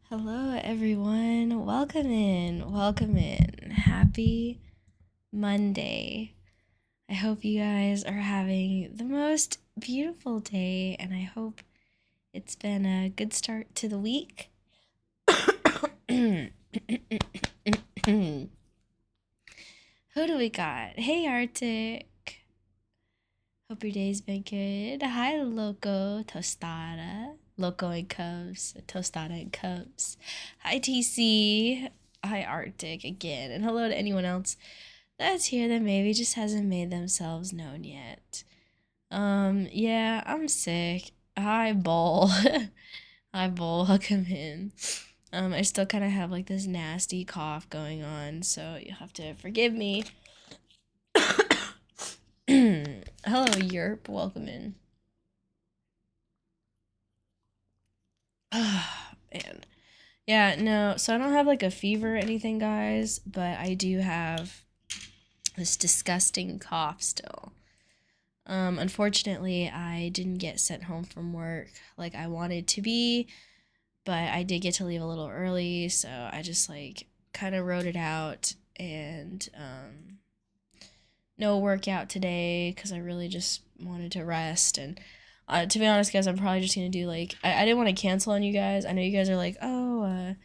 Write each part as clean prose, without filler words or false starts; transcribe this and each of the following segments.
Hello, everyone. Welcome in. Welcome in. Happy Monday. I hope you guys are having the most beautiful day, and I hope it's been a good start to the week. Who do we got? Hey, Arctic. Hope your day's been good. Hi, Loco Tostada. Loco and Cubs. Tostada and Cubs. Hi, TC. Hi, Arctic again. And hello to anyone else that's here that maybe just hasn't made themselves known yet. Yeah, I'm sick. Hi, Bull. Hi, Bull. Welcome in. I still kind of have like this nasty cough going on, so you'll have to forgive me. Hello, Yerp. Welcome in. Man. Yeah, no, so I don't have like a fever or anything, guys, but I do have this disgusting cough still. Unfortunately, I didn't get sent home from work like I wanted to be, but I did get to leave a little early, so I just like kind of wrote it out and no workout today because I really just wanted to rest. And to be honest, guys, I'm probably just gonna do like I didn't want to cancel on you guys. I know you guys are like, oh,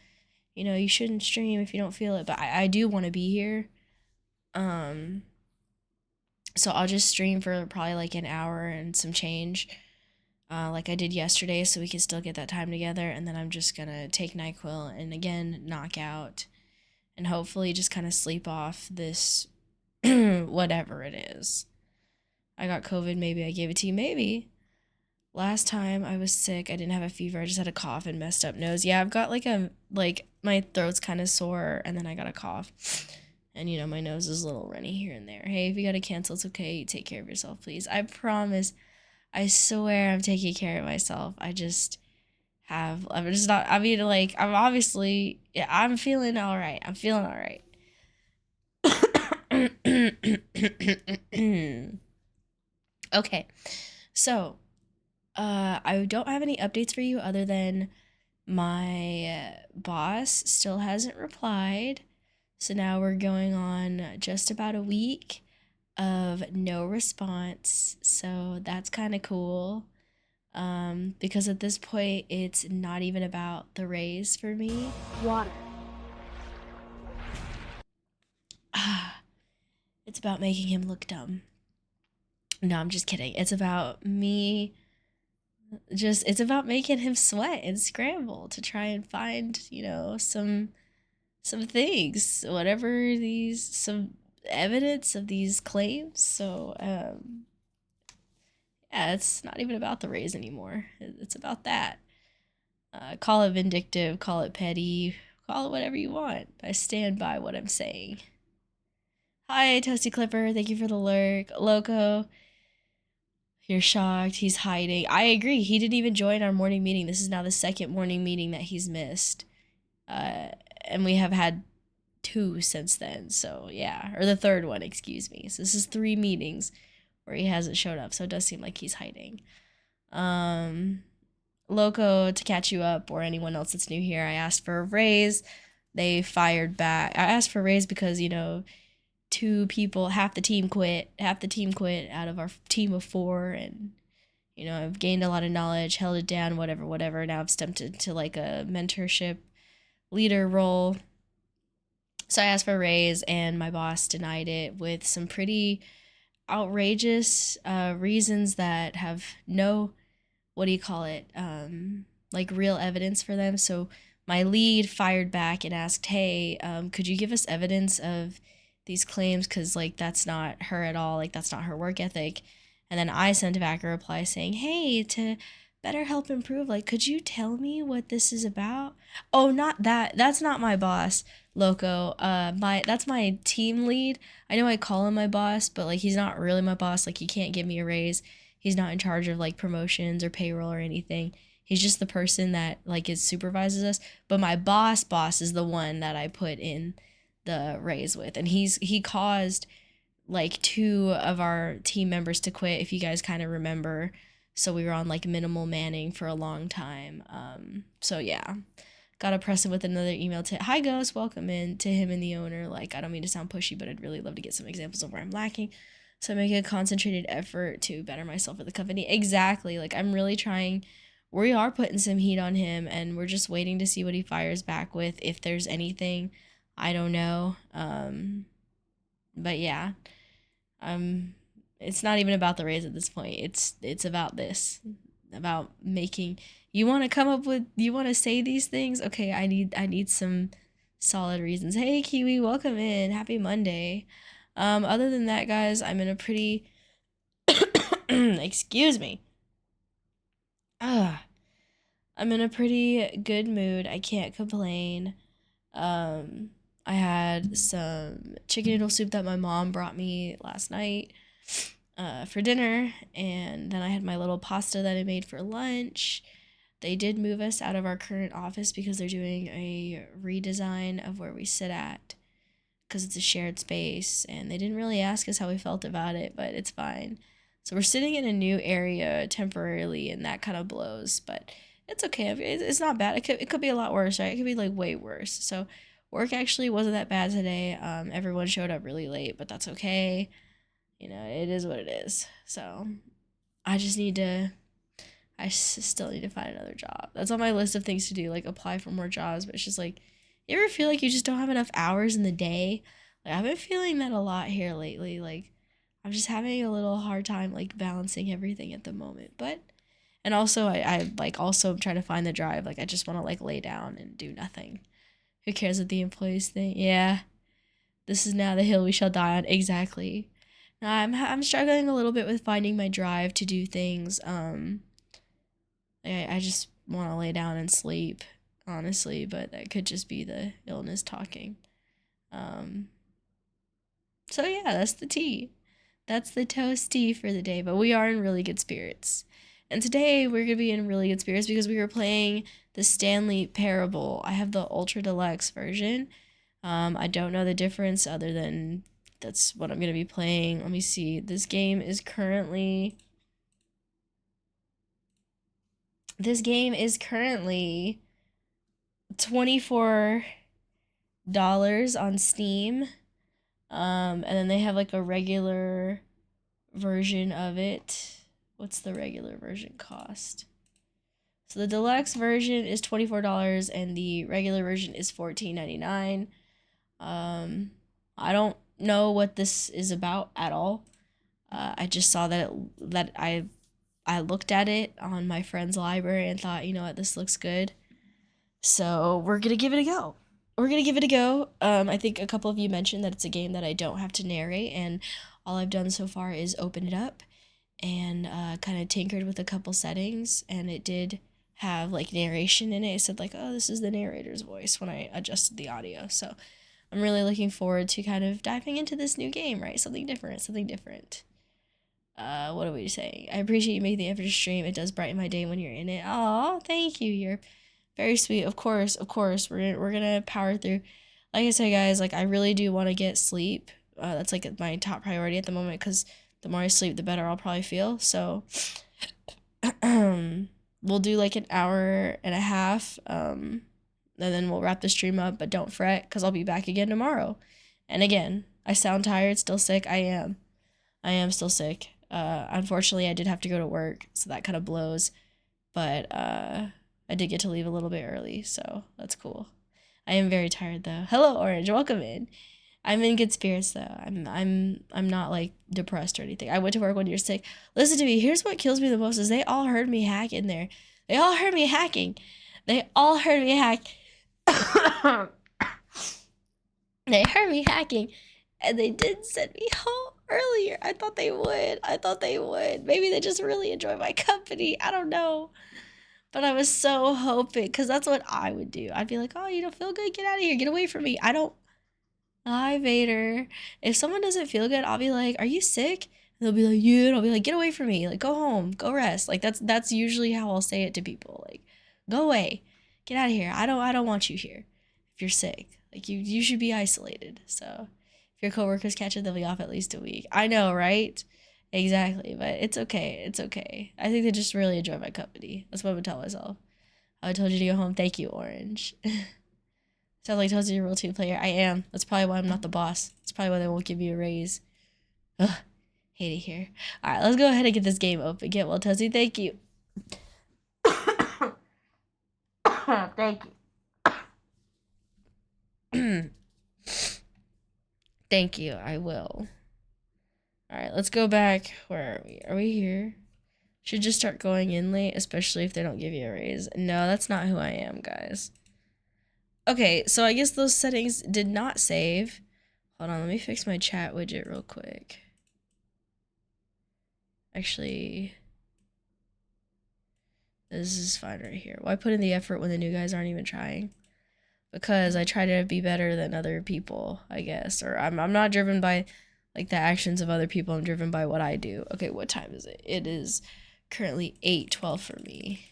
you shouldn't stream if you don't feel it, but I do want to be here. So I'll just stream for probably like an hour and some change, like I did yesterday, so we can still get that time together. And then I'm just gonna take NyQuil and again knock out, and hopefully just kind of sleep off this whatever it is. I got COVID. Maybe I gave it to you. Maybe. Last time I was sick, I didn't have a fever. I just had a cough and messed up nose. Yeah, I've got like my throat's kind of sore, and then I got a cough. And my nose is a little runny here and there. Hey, if you gotta cancel, it's okay. Take care of yourself, please. I promise. I swear I'm taking care of myself. I'm just not, I'm obviously, yeah, I'm feeling all right. I'm feeling all right. Okay. So, I don't have any updates for you other than my boss still hasn't replied. So now we're going on just about a week of no response. So that's kind of cool. Because at this point, it's not even about the raise for me. Water. It's about making him look dumb. No, I'm just kidding. It's about me. It's about making him sweat and scramble to try and find, some things, some evidence of these claims. So, yeah, it's not even about the raise anymore. It's about that. Call it vindictive, call it petty, call it whatever you want. I stand by what I'm saying. Hi, Toasty Clipper. Thank you for the lurk. Loco, you're shocked. He's hiding. I agree. He didn't even join our morning meeting. This is now the second morning meeting that he's missed. And we have had 2 since then. So, yeah. Or the third one, excuse me. So, this is 3 meetings where he hasn't showed up. So, it does seem like he's hiding. Loco, to catch you up, or anyone else that's new here, I asked for a raise. They fired back. I asked for a raise because, 2 people, half the team quit out of our team of 4. And, I've gained a lot of knowledge, held it down, whatever. Now I've stepped into like a mentorship leader role. So I asked for a raise, and my boss denied it with some pretty outrageous reasons that have no, what do you call it, like real evidence for them. So my lead fired back and asked, hey, could you give us evidence of these claims? Because like that's not her at all, like that's not her work ethic. And then I sent back a reply saying, hey, to better help improve, like, could you tell me what this is about? Oh, not that. That's not my boss, Loco. That's my team lead. I know I call him my boss, but like he's not really my boss. Like he can't give me a raise. He's not in charge of like promotions or payroll or anything. He's just the person that like supervises us. But my boss is the one that I put in the raise with, and he caused like 2 of our team members to quit, if you guys kind of remember. So we were on like minimal manning for a long time. So yeah, gotta press him with another email to, hi Ghost, welcome in, to him and the owner. Like, I don't mean to sound pushy, but I'd really love to get some examples of where I'm lacking, so I make a concentrated effort to better myself for the company. Exactly. Like, I'm really trying. We are putting some heat on him, and we're just waiting to see what he fires back with, if there's anything. I don't know. But yeah, it's not even about the raise at this point. It's about this, about making. You want to come up with, you want to say these things? Okay, I need some solid reasons. Hey Kiwi, welcome in. Happy Monday. Other than that, guys, I'm in a pretty excuse me. I'm in a pretty good mood. I can't complain. I had some chicken noodle soup that my mom brought me last night for dinner, and then I had my little pasta that I made for lunch. They did move us out of our current office because they're doing a redesign of where we sit at, because it's a shared space, and they didn't really ask us how we felt about it, but it's fine. So we're sitting in a new area temporarily, and that kind of blows, but it's okay. It's not bad. It could be a lot worse, right? It could be like way worse. So work actually wasn't that bad today. Everyone showed up really late, but that's okay. You know, it is what it is. So I just need to, still need to find another job. That's on my list of things to do, like apply for more jobs. But it's just like, you ever feel like you just don't have enough hours in the day? Like, I've been feeling that a lot here lately. Like, I'm just having a little hard time, like, balancing everything at the moment. But, and also, I like, also I'm trying to find the drive. Like, I just want to, like, lay down and do nothing. Who cares what the employees think? Yeah. This is now the hill we shall die on. Exactly. Now, I'm struggling a little bit with finding my drive to do things. I just want to lay down and sleep, honestly, but that could just be the illness talking. So yeah, that's the tea. That's the toast tea for the day, but we are in really good spirits. And today we're going to be in really good spirits because we were playing the Stanley Parable. I have the Ultra Deluxe version. I don't know the difference other than that's what I'm going to be playing. Let me see. This game is currently $24 on Steam. And then they have like a regular version of it. What's the regular version cost? So the deluxe version is $24 and the regular version is $14.99. I don't know what this is about at all. I just saw that I looked at it on my friend's library and thought, you know what, this looks good. So we're gonna give it a go. I think a couple of you mentioned that it's a game that I don't have to narrate, and all I've done so far is open it up and kind of tinkered with a couple settings, and it did have like narration in it. It said like, oh, this is the narrator's voice when I adjusted the audio. So I'm really looking forward to kind of diving into this new game, right? Something different. What are we saying? I appreciate you making the effort to stream. It does brighten my day when you're in it. Oh, thank you. You're very sweet. Of course. We're gonna power through. Like I said, guys, like I really do want to get sleep. That's like my top priority at the moment, because the more I sleep, the better I'll probably feel. So we'll do like an hour and a half, and then we'll wrap the stream up. But don't fret, because I'll be back again tomorrow. And again, I sound tired, still sick. I am still sick. Unfortunately, I did have to go to work, so that kind of blows. But I did get to leave a little bit early, so that's cool. I am very tired though. Hello, Orange. Welcome in. I'm in good spirits though. I'm not like depressed or anything. I went to work when you're sick. Listen to me. Here's what kills me the most is they all heard me hack in there. They all heard me hacking. They heard me hacking, and they did send me home earlier. I thought they would. Maybe they just really enjoy my company. I don't know. But I was so hoping, because that's what I would do. I'd be like, oh, you don't feel good? Get out of here. Get away from me. Hi, Vader. If someone doesn't feel good, I'll be like, are you sick? And they'll be like, yeah. And I'll be like, get away from me. Like, go home. Go rest. Like, that's usually how I'll say it to people. Like, go away. Get out of here. I don't want you here if you're sick. Like, you should be isolated. So if your coworkers catch it, they'll be off at least a week. I know, right? Exactly, but it's okay. I think they just really enjoy my company. That's what I'm gonna tell myself. I told you to go home. Thank you, Orange. Sounds like Toadsie you're a real team player. I am. That's probably why I'm not the boss. That's probably why they won't give me a raise. Ugh. Hate it here. Alright, let's go ahead and get this game open. Get well, Toadsie. Thank you. Thank you. Thank you. I will. Alright, let's go back. Where are we? Are we here? Should just start going in late, especially if they don't give you a raise. No, that's not who I am, guys. Okay, so I guess those settings did not save. Hold on, let me fix my chat widget real quick. Actually, this is fine right here. Why put in the effort when the new guys aren't even trying? Because I try to be better than other people, I guess. Or I'm not driven by like the actions of other people. I'm driven by what I do. Okay, what time is it? It is currently 8:12 for me.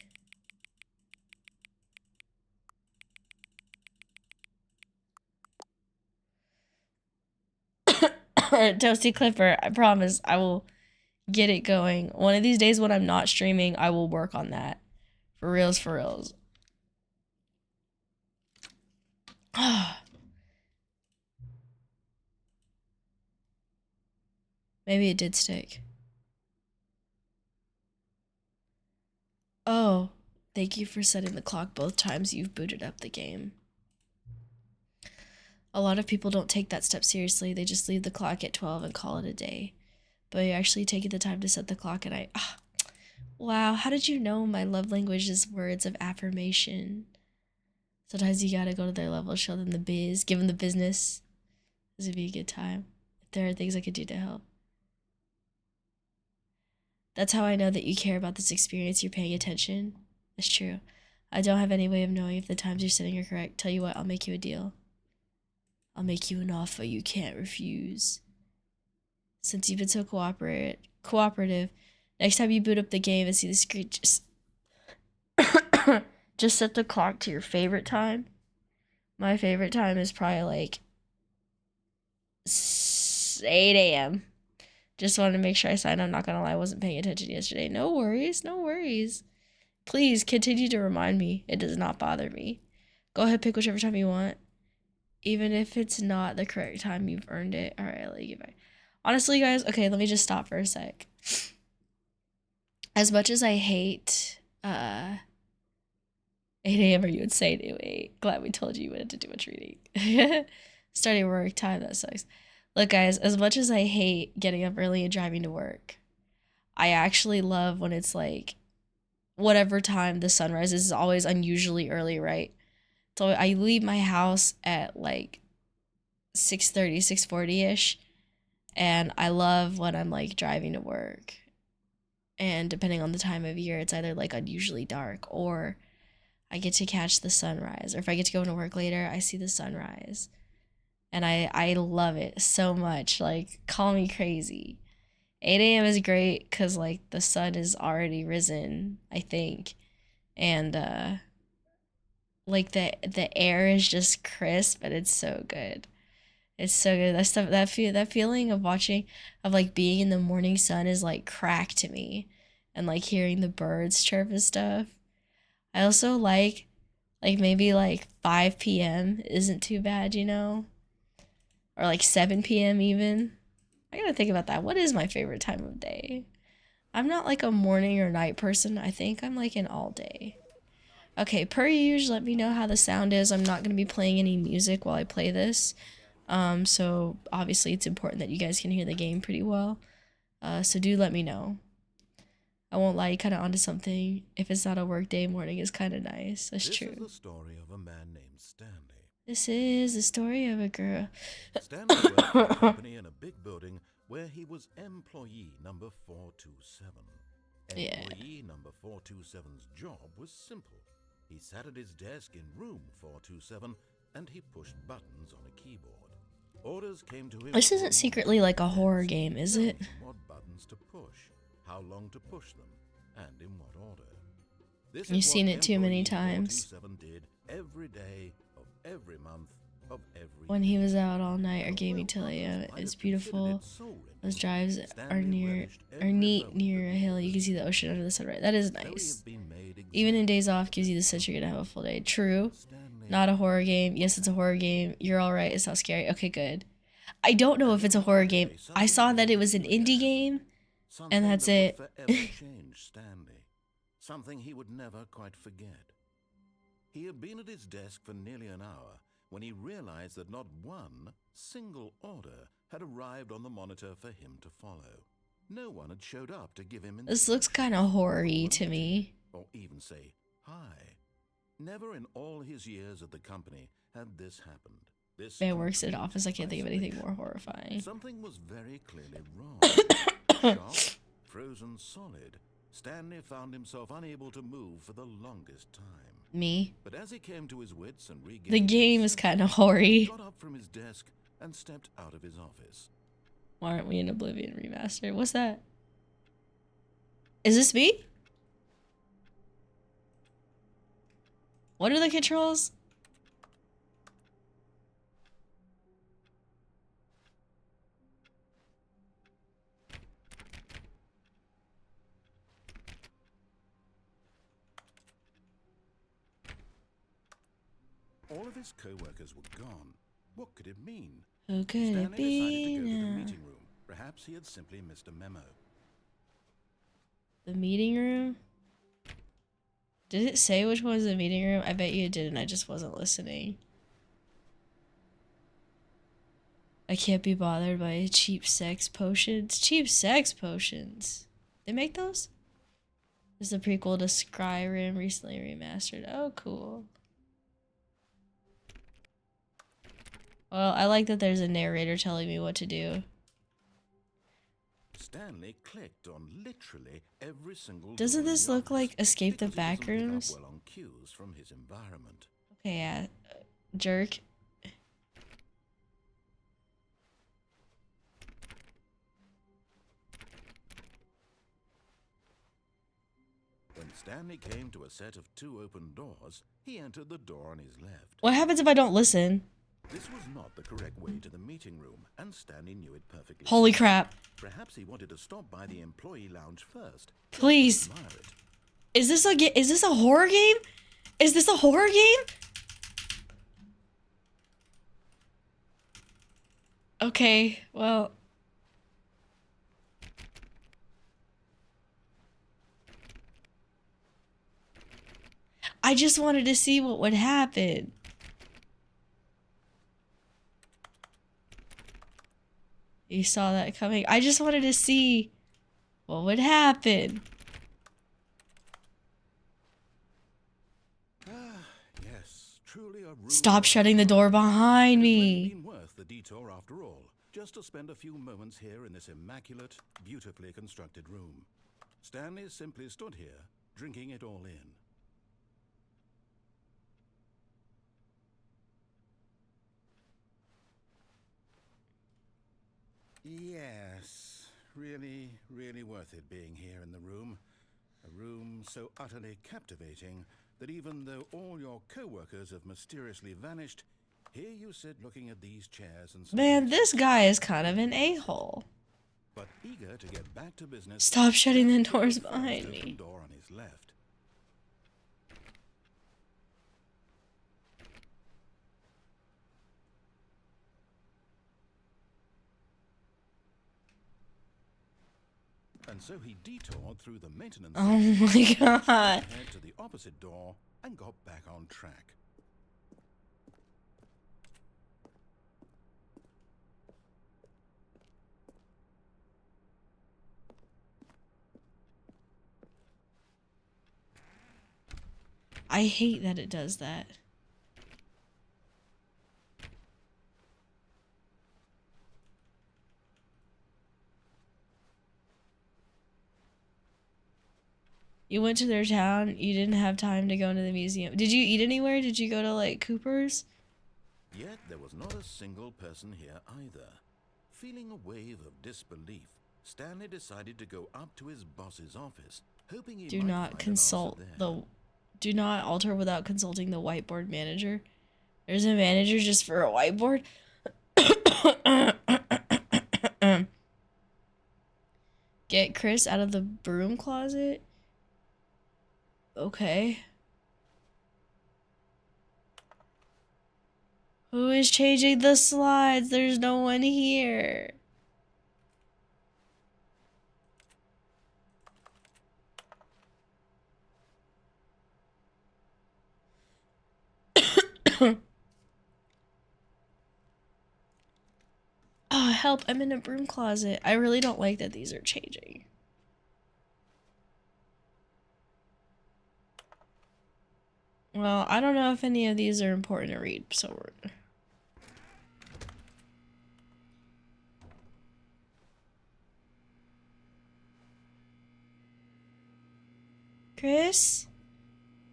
Toasty Clipper, I promise I will get it going. One of these days when I'm not streaming, I will work on that. For reals, for reals. Maybe it did stick. Oh, thank you for setting the clock both times you've booted up the game. A lot of people don't take that step seriously. They just leave the clock at 12 and call it a day. But you're actually taking the time to set the clock, and wow, how did you know my love language is words of affirmation? Sometimes you gotta go to their level, show them the biz, give them the business. This would be a good time. If there are things I could do to help. That's how I know that you care about this experience. You're paying attention. That's true. I don't have any way of knowing if the times you're setting are correct. Tell you what, I'll make you a deal. I'll make you an offer you can't refuse. Since you've been so cooperative, next time you boot up the game and see the screen, just set the clock to your favorite time. My favorite time is probably like 8 a.m. Just wanted to make sure I signed. I'm not gonna lie, I wasn't paying attention yesterday. No worries, no worries. Please continue to remind me. It does not bother me. Go ahead, pick whichever time you want. Even if it's not the correct time, you've earned it. Alright, I'll let you get back. Honestly, guys, okay, let me just stop for a sec. As much as I hate 8 a.m. or you would say to 8. Glad we told you you wouldn't have to do much reading. Starting work time, that sucks. Look, guys, as much as I hate getting up early and driving to work, I actually love when it's like whatever time the sun rises is always unusually early, right? So I leave my house at like 6:30, 6:40-ish, and I love when I'm like driving to work. And depending on the time of year, it's either like unusually dark or I get to catch the sunrise. Or if I get to go to work later, I see the sunrise. And I love it so much. Like, call me crazy. 8 a.m. is great because, like, the sun is already risen, I think. And, like, the air is just crisp and it's so good. It's so good. That stuff, that feeling of watching, of, like, being in the morning sun is, like, crack to me. And, like, hearing the birds chirp and stuff. I also like maybe, like, 5 p.m. isn't too bad, you know? Or like 7 p.m. even. I gotta think about that. What is my favorite time of day? I'm not like a morning or night person. I think I'm like an all day. Okay, per usual, let me know how the sound is. I'm not gonna be playing any music while I play this. So obviously it's important that you guys can hear the game pretty well. So do let me know. I won't lie, kind of onto something. If it's not a work day, morning is kind of nice. That's true. This is the story of a man named Stanley. This is the story of a girl. Stanley worked for a company in a big building where he was employee number 427. Employee number 427's job was simple. He sat at his desk in room 427 and he pushed buttons on a keyboard. Orders came to him. This isn't secretly like a horror game, is it? What buttons to push, how long to push them, and in what order. This You've seen it too many times. 427 did every day of every month of every when he was out all night or gaming till AM. It's beautiful. Those drives are neat near a hill. You can see the ocean under the sun. Right, that is nice. Been made Even in days off gives you the sense you're gonna have a full day. True. Not a horror game. Yes, it's a horror game. You're all right. It's not scary. Okay, good. I don't know if it's a horror game. I saw that it was an indie game, and that's it. Change Stanley. Something he would never quite forget. He had been at his desk for nearly an hour when he realized that not one single order had arrived on the monitor for him to follow. No one had showed up to give him This looks kind of horror-y to me. Or even say hi. Never in all his years at the company had this happened. This man works at office. I can't think of anything more horrifying. Something was very clearly wrong. Shocked, frozen solid, Stanley found himself unable to move for the longest time. Me? But as he came to his wits and regained the game is kind of hoary. He got up from his desk and stepped out of his office. Why aren't we in Oblivion Remastered? What's that? Is this me? What are the controls? All of his co-workers were gone. What could it mean? Who could Stanley it be decided to go to the now? meeting room. Perhaps he had simply missed a memo. The meeting room? Did it say which one was the meeting room? I bet you it didn't. I just wasn't listening. I can't be bothered by cheap sex potions. Cheap sex potions. They make those? This is a prequel to Skyrim, recently remastered. Oh, cool. Well, I like that there's a narrator telling me what to do. Stanley clicked on literally every single. Doesn't this look like Escape the Backrooms? Well on cues from his environment. Okay, yeah. Jerk. When Stanley came to a set of 2 open doors, he entered the door on his left. What happens if I don't listen? This was not the correct way to the meeting room, and Stanley knew it perfectly. Holy crap. Perhaps he wanted to stop by the employee lounge first. Please. Is this a horror game? Is this a horror game? Okay, well. I just wanted to see what would happen. You saw that coming. I just wanted to see what would happen. Yes, truly a room. Stop shutting the door behind me. It would have been worth the detour after all, just to spend a few moments here in this immaculate, beautifully constructed room. Stanley simply stood here, drinking it all in. Yes, really worth it being here in the room. A room so utterly captivating that even though all your co-workers have mysteriously vanished, here you sit looking at these chairs and... Man, this guy is kind of an a-hole. But eager to get back to business... Stop shutting the doors behind me. Door on his left. And so he detoured through the maintenance. Oh my god. Head to the opposite door and got back on track. I hate that it does that. You went to their town, you didn't have time to go into the museum. Did you eat anywhere? Did you go to, like, Cooper's? Yet there was not a single person here either. Feeling a wave of disbelief, Stanley decided to go up to his boss's office, hoping he Do might not find consult an answer there. do not alter without consulting the whiteboard manager. There's a manager just for a whiteboard? Get Chris out of the broom closet? Okay. Who is changing the slides? There's no one here. Oh, help. I'm in a broom closet. I really don't like that these are changing. Well, I don't know if any of these are important to read, so we're... Chris?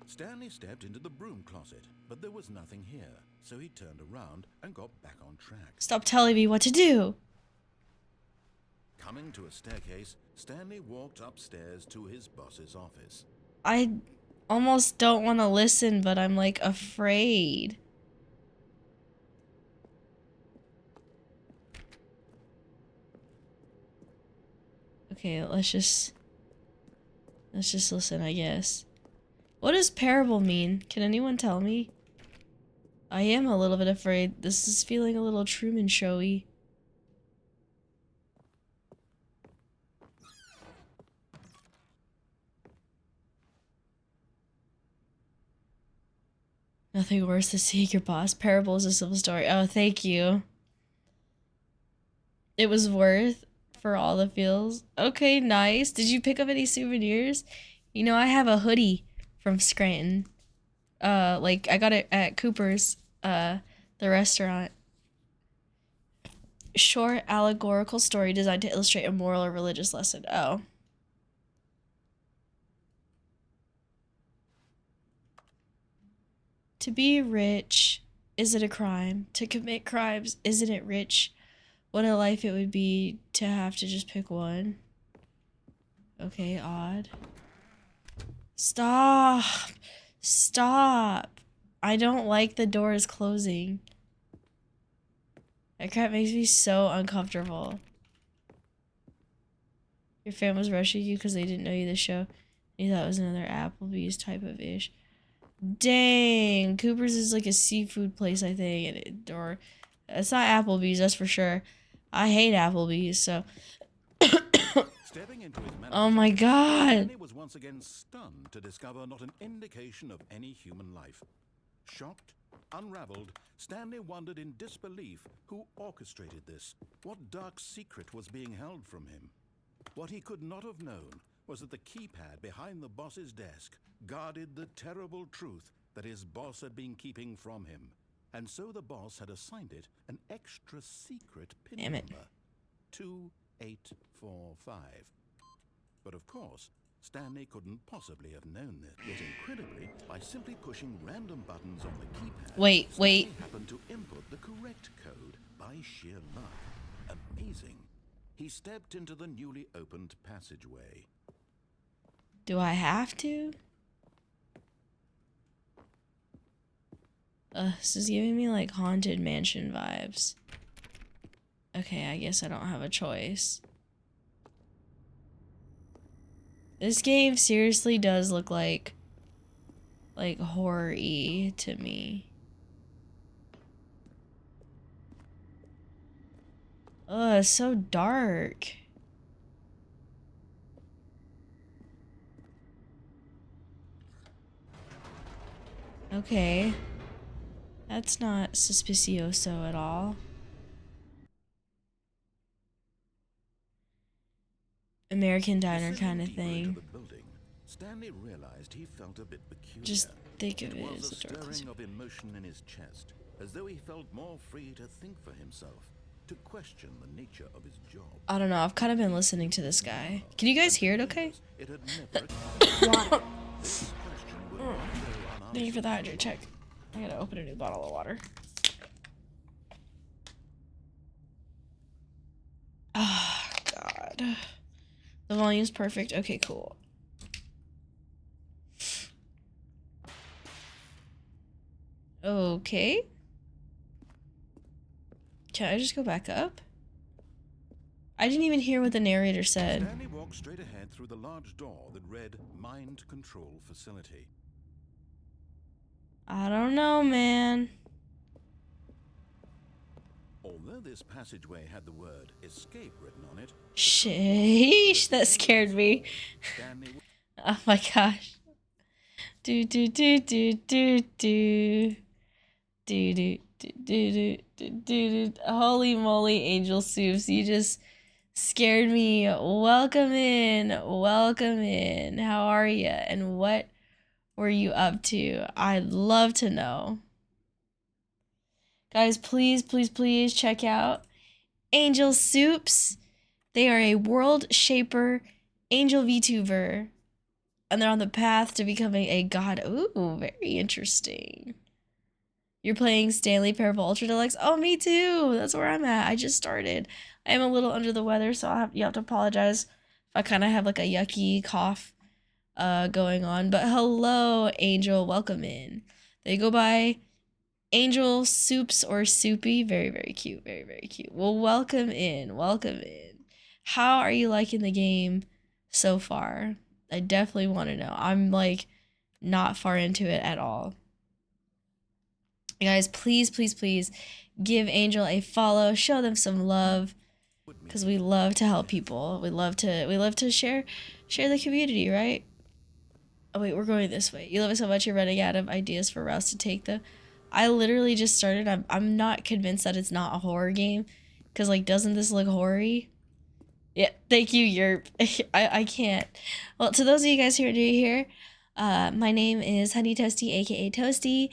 Stanley stepped into the broom closet, but there was nothing here, so he turned around and got back on track. Stop telling me what to do. Coming to a staircase, Stanley walked upstairs to his boss's office. I almost don't want to listen, but I'm like afraid. Okay, let's just listen, I guess. What does parable mean? Can anyone tell me? I am a little bit afraid. This is feeling a little Truman Showy. Nothing worse than seeing your boss. Parable is a simple story. Oh, thank you. It was worth for all the feels. Okay, nice. Did you pick up any souvenirs? You know, I have a hoodie from Scranton. Like, I got it at Cooper's, the restaurant. Short allegorical story designed to illustrate a moral or religious lesson. Oh. To be rich, is it a crime? To commit crimes, isn't it rich? What a life it would be to have to just pick one. Okay, odd. Stop! Stop! I don't like the doors closing. That crap makes me so uncomfortable. Your fan was rushing you because they didn't know you the show. You thought it was another Applebee's type of ish. Dang, Cooper's is like a seafood place, I think, or it's not Applebee's, that's for sure. I hate Applebee's, so. Stepping into his Oh my god. Stanley was once again stunned to discover not an indication of any human life. Shocked, unraveled, Stanley wondered in disbelief who orchestrated this. What dark secret was being held from him? What he could not have known was that the keypad behind the boss's desk guarded the terrible truth that his boss had been keeping from him. And so the boss had assigned it an extra secret pin number, 2845. But of course, Stanley couldn't possibly have known this. Yet incredibly, by simply pushing random buttons on the keypad, Wait. Stanley happened to input the correct code by sheer luck. Amazing. He stepped into the newly opened passageway. Do I have to? This is giving me like Haunted Mansion vibes. Okay, I guess I don't have a choice. This game seriously does look like horror-y to me. Ugh, it's so dark. Okay. That's not suspicioso at all. American diner kind of thing. Stanley realized he felt a bit peculiar. Just think of it was as a a door closing. stirring of emotion in his chest, as though he felt more free to think for himself, to question the nature of his job. I don't know, I've kind of been listening to this guy. Can you guys hear it okay? It had never Thank you for the hydrate check. I gotta open a new bottle of water. Oh, God. The volume's perfect. Okay, cool. Okay. Can I just go back up? I didn't even hear what the narrator said. Stanley walked straight ahead through the large door that read Mind Control Facility. I don't know, man. Although this passageway had the word escape written on it. Sheesh, that scared me. Oh my gosh. Do do do do do do do do do do do. Holy moly, Angel Soups, you just scared me. Welcome in. Welcome in. How are you? And what were you up to? I'd love to know. Guys, please, please, please check out Angel Soups. They are a world shaper angel VTuber. And they're on the path to becoming a god. Ooh, very interesting. You're playing Stanley Parable Ultra Deluxe? Oh, me too. That's where I'm at. I just started. I am a little under the weather, so you have to apologize if I kind of have like a yucky cough going on. But hello, Angel. Welcome in. They go by Angel Soups or Soupy. Very, very cute. Very, very cute. Well, welcome in. Welcome in. How are you liking the game so far? I definitely want to know. I'm like not far into it at all. You guys, please, please, please give Angel a follow. Show them some love, because we love to help people. We love to share the community, right? Oh wait, we're going this way. You love it so much you're running out of ideas for routes to take though. I literally just started. I'm not convinced that it's not a horror game, because like, doesn't this look horror-y? Yeah, thank you, Yerp. I can't. Well, to those of you guys who are new here, my name is Honey Toasty, aka Toasty.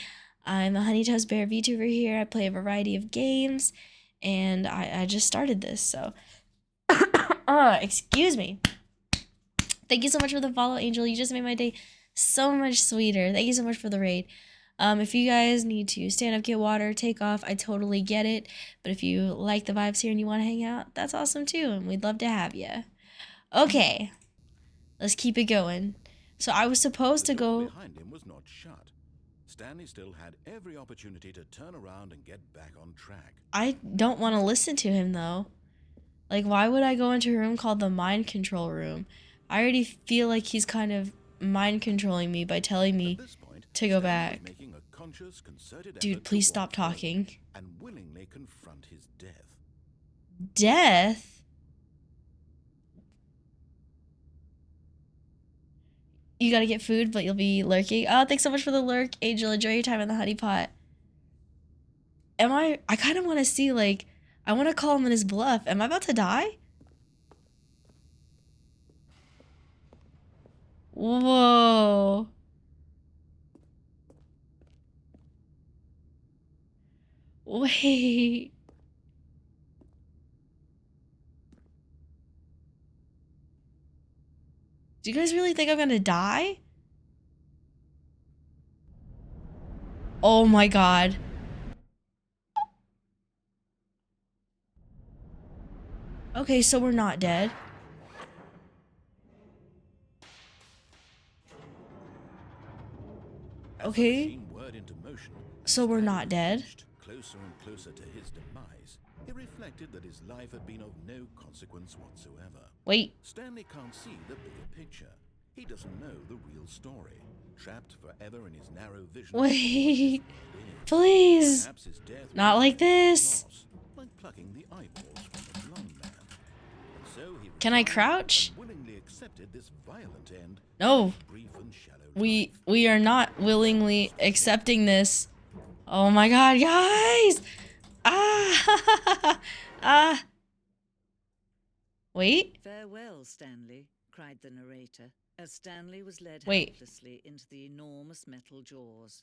I'm a Honey Toast Bear VTuber here. I play a variety of games, and I just started this, so. Excuse me. Thank you so much for the follow, Angel. You just made my day so much sweeter. Thank you so much for the raid. If you guys need to stand up, get water, take off, I totally get it. But if you like the vibes here and you want to hang out, that's awesome too, and we'd love to have you. Okay, let's keep it going. So I was supposed to go. Behind him was not shut. Stanley still had every opportunity to turn around and get back on track. I don't want to listen to him though. Like, why would I go into a room called the mind control room? I already feel like he's kind of mind controlling me by telling me to go back. Dude, please stop talking. And willingly confront his death. Death? You gotta get food, but you'll be lurking. Oh, thanks so much for the lurk, Angel. Enjoy your time in the honey pot. I kind of want to see, like, I want to call him in his bluff. Am I about to die? Whoa. Wait. Do you guys really think I'm gonna die? Oh my god. Okay, so we're not dead. Okay. So we're not dead. Closer and closer to his demise, he reflected that his life had been of no consequence whatsoever. Wait. Stanley can't see the bigger picture. He doesn't know the real story. Trapped forever in his narrow vision. Wait. Please. Not like this. Like plucking the eyeballs from a blind man. And so he Can I crouch? willingly accepted this violent end. No. Brief and shallow We are not willingly accepting this. Oh my god, guys! Ah! Wait. Farewell, Stanley, cried the narrator, as Stanley was led Wait. helplessly into the enormous metal jaws.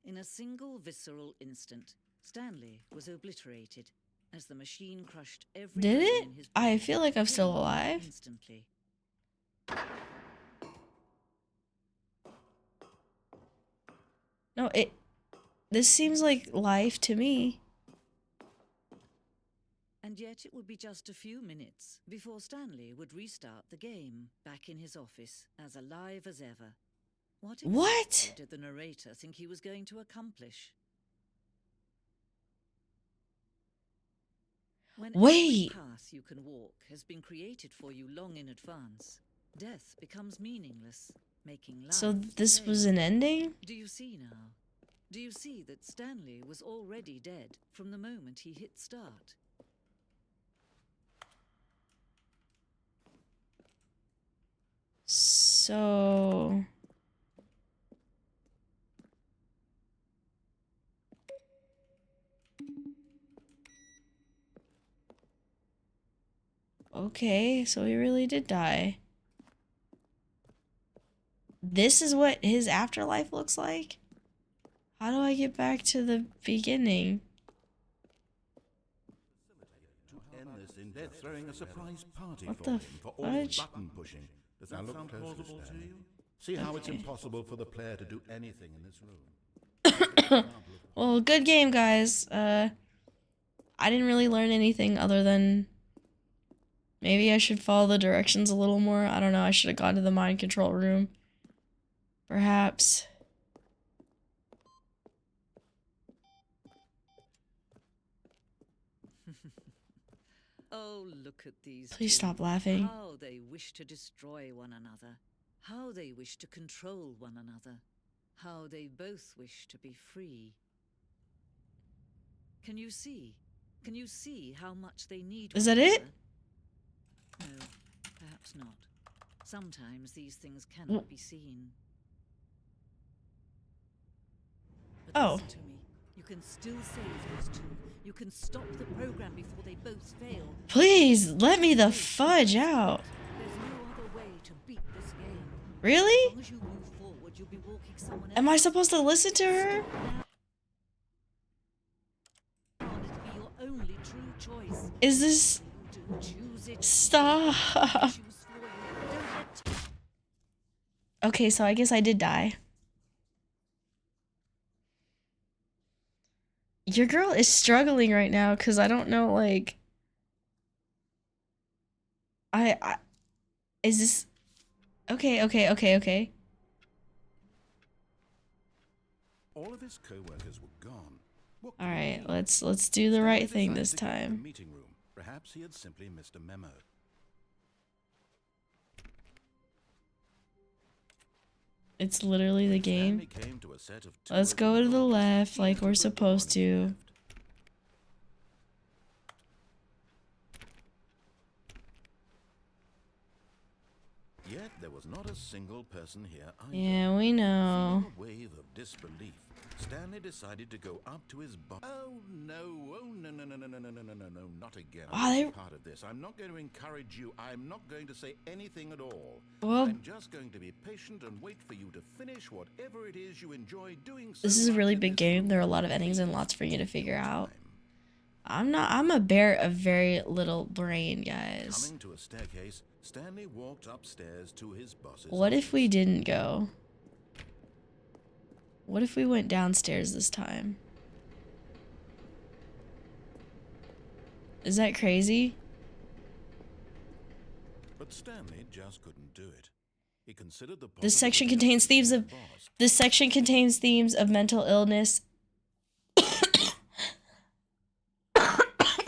In a single visceral instant, Stanley was obliterated as the machine crushed every Did bone it? in his I body, feel like I'm still killing him alive. instantly. No, this seems like life to me. And yet it would be just a few minutes before Stanley would restart the game, back in his office, as alive as ever. What exactly did the narrator think he was going to accomplish? When Wait. every path you can walk has been created for you long in advance, death becomes meaningless, making life So the this same. was an ending? Do you see now? Do you see that Stanley was already dead from the moment he hit start? So... Okay, so he really did die. This is what his afterlife looks like? How do I get back to the beginning? To end this in death, throwing a surprise party What for the him for all his fudge? button pushing. Does that look plausible to you? See how it's impossible for the player to do anything in this room. Well, good game, guys. I didn't really learn anything other than maybe I should follow the directions a little more. I don't know. I should have gone to the mind control room. Perhaps. Oh, look at these Please two. stop laughing. How they wish to destroy one another. How they wish to control one another. How they both wish to be free. Can you see? Can you see how much they need Is one that it? another? No, perhaps not. Sometimes these things cannot be seen. But Oh. listen to me. You can still save those two. You can stop the program before they both fail. Please, let me the fudge out. There's no other way to beat this game. As Really? long as you move forward, you'll be walking someone Am I else. supposed to listen to her? It'll be your only true choice. Is this... You do choose it. Stop. Choose for you. Don't let Okay, so I guess I did die. Your girl is struggling right now because I don't know, like... Is this... Okay. All of his co-workers were gone. What could All it right, mean? let's do the right Stanley thing this decided to go to the time. meeting room. Perhaps he had simply missed a memo. It's literally the Stanley game. came to a set of Let's two go to open the doors. left He like entered we're the door supposed and he to. left. Yet there was not a single person here either. Yeah, we know. Feeling a wave of disbelief, Stanley decided to go up to his boss. Oh no, not again. Wow, I'm they- not part of this. I'm not going to encourage you. I'm not going to say anything at all. Well- I'm just going to be patient and wait for you to finish whatever it is you enjoy doing. So This is a much really in big this game. room. There are a lot of endings and lots for you to Please, figure take your out. time. I'm a bear of very little brain, guys. Coming to a staircase, Stanley walked upstairs to his boss's What if we office. didn't go? What if we went downstairs this time? Is that crazy? But Stanley just couldn't do it. He considered the This section possibility contains themes being of the boss. This section contains themes of mental illness.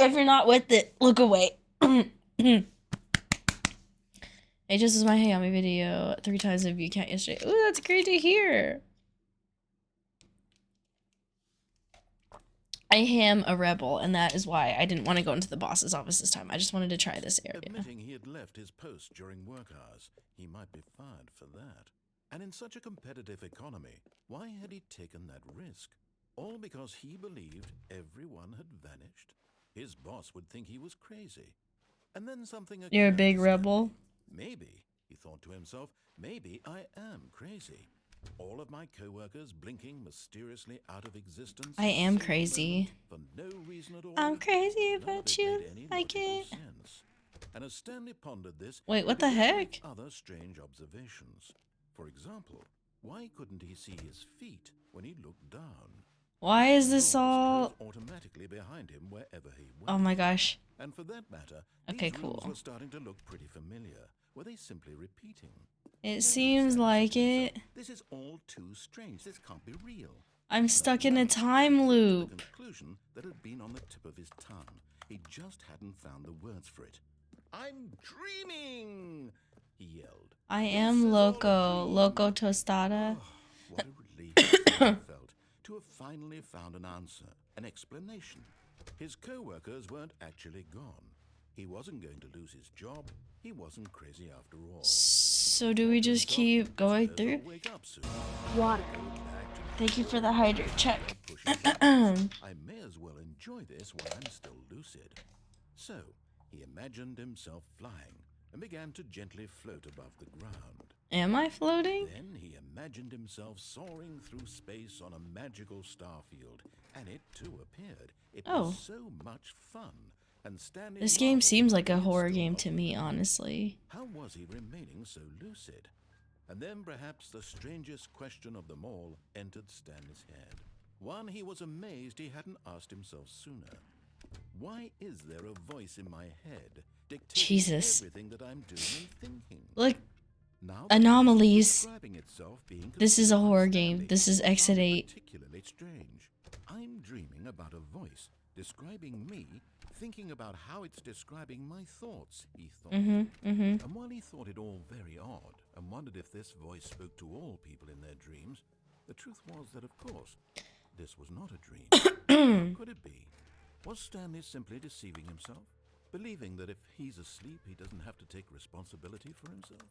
If you're not with it, look away. It just was my hey on my video 3 times the view count yesterday. Ooh, that's great to hear. I am a rebel, and that is why I didn't want to go into the boss's office this time. I just wanted to try this area. Admitting he had left his post during work hours, he might be fired for that. And in such a competitive economy, why had he taken that risk? All because he believed everyone had vanished? His boss would think he was crazy. And then something You're a occurred big to rebel. Stanley. Maybe, he thought to himself, maybe I am crazy. All of my co-workers blinking mysteriously out of existence. I at a am single crazy. moment For no reason at all. I'm crazy None of about it you. made any I logical get. sense. And as Stanley pondered this, Wait, he what the began to heck? make other strange observations. For example, why couldn't he see his feet when he looked down? Why is this Doors all... closed automatically behind him wherever he went. Oh my gosh. And for that matter, Okay, these rooms cool. were starting to look pretty familiar. Were they simply repeating? It seems like it. This is all too strange. This can't be real. I'm stuck in a time loop. The conclusion that had been on the tip of his tongue. He just hadn't found the words for it. "I'm dreaming!" he yelled. I "This am is all a loco. dream." Loco tostada. Oh, what a relief Stanley felt to have finally found an answer, an explanation. His co-workers weren't actually gone. He wasn't going to lose his job. He wasn't crazy after all. So do we just keep going through? Wake up soon. Water. Thank you for the hydrate check. I may as well enjoy this while I'm still lucid. So, he imagined himself flying and began to gently float above the ground. Am I floating? Then he imagined himself soaring through space on a magical star field, and it too appeared. It was so much fun. And Stanley This game seems like a horror game to me, honestly. How was he remaining so lucid? And then perhaps the strangest question of them all entered Stanley's head. One he was amazed he hadn't asked himself sooner. Why is there a voice in my head dictating everything that I'm doing and thinking? Look, now anomalies. Itself being This is a horror game. This is Exit 8. Particularly strange. I'm dreaming about a voice describing me, thinking about how it's describing my thoughts, he thought. And while he thought it all very odd and wondered if this voice spoke to all people in their dreams, the truth was that, of course, this was not a dream. How could it be? Was Stanley simply deceiving himself, believing that if he's asleep, he doesn't have to take responsibility for himself?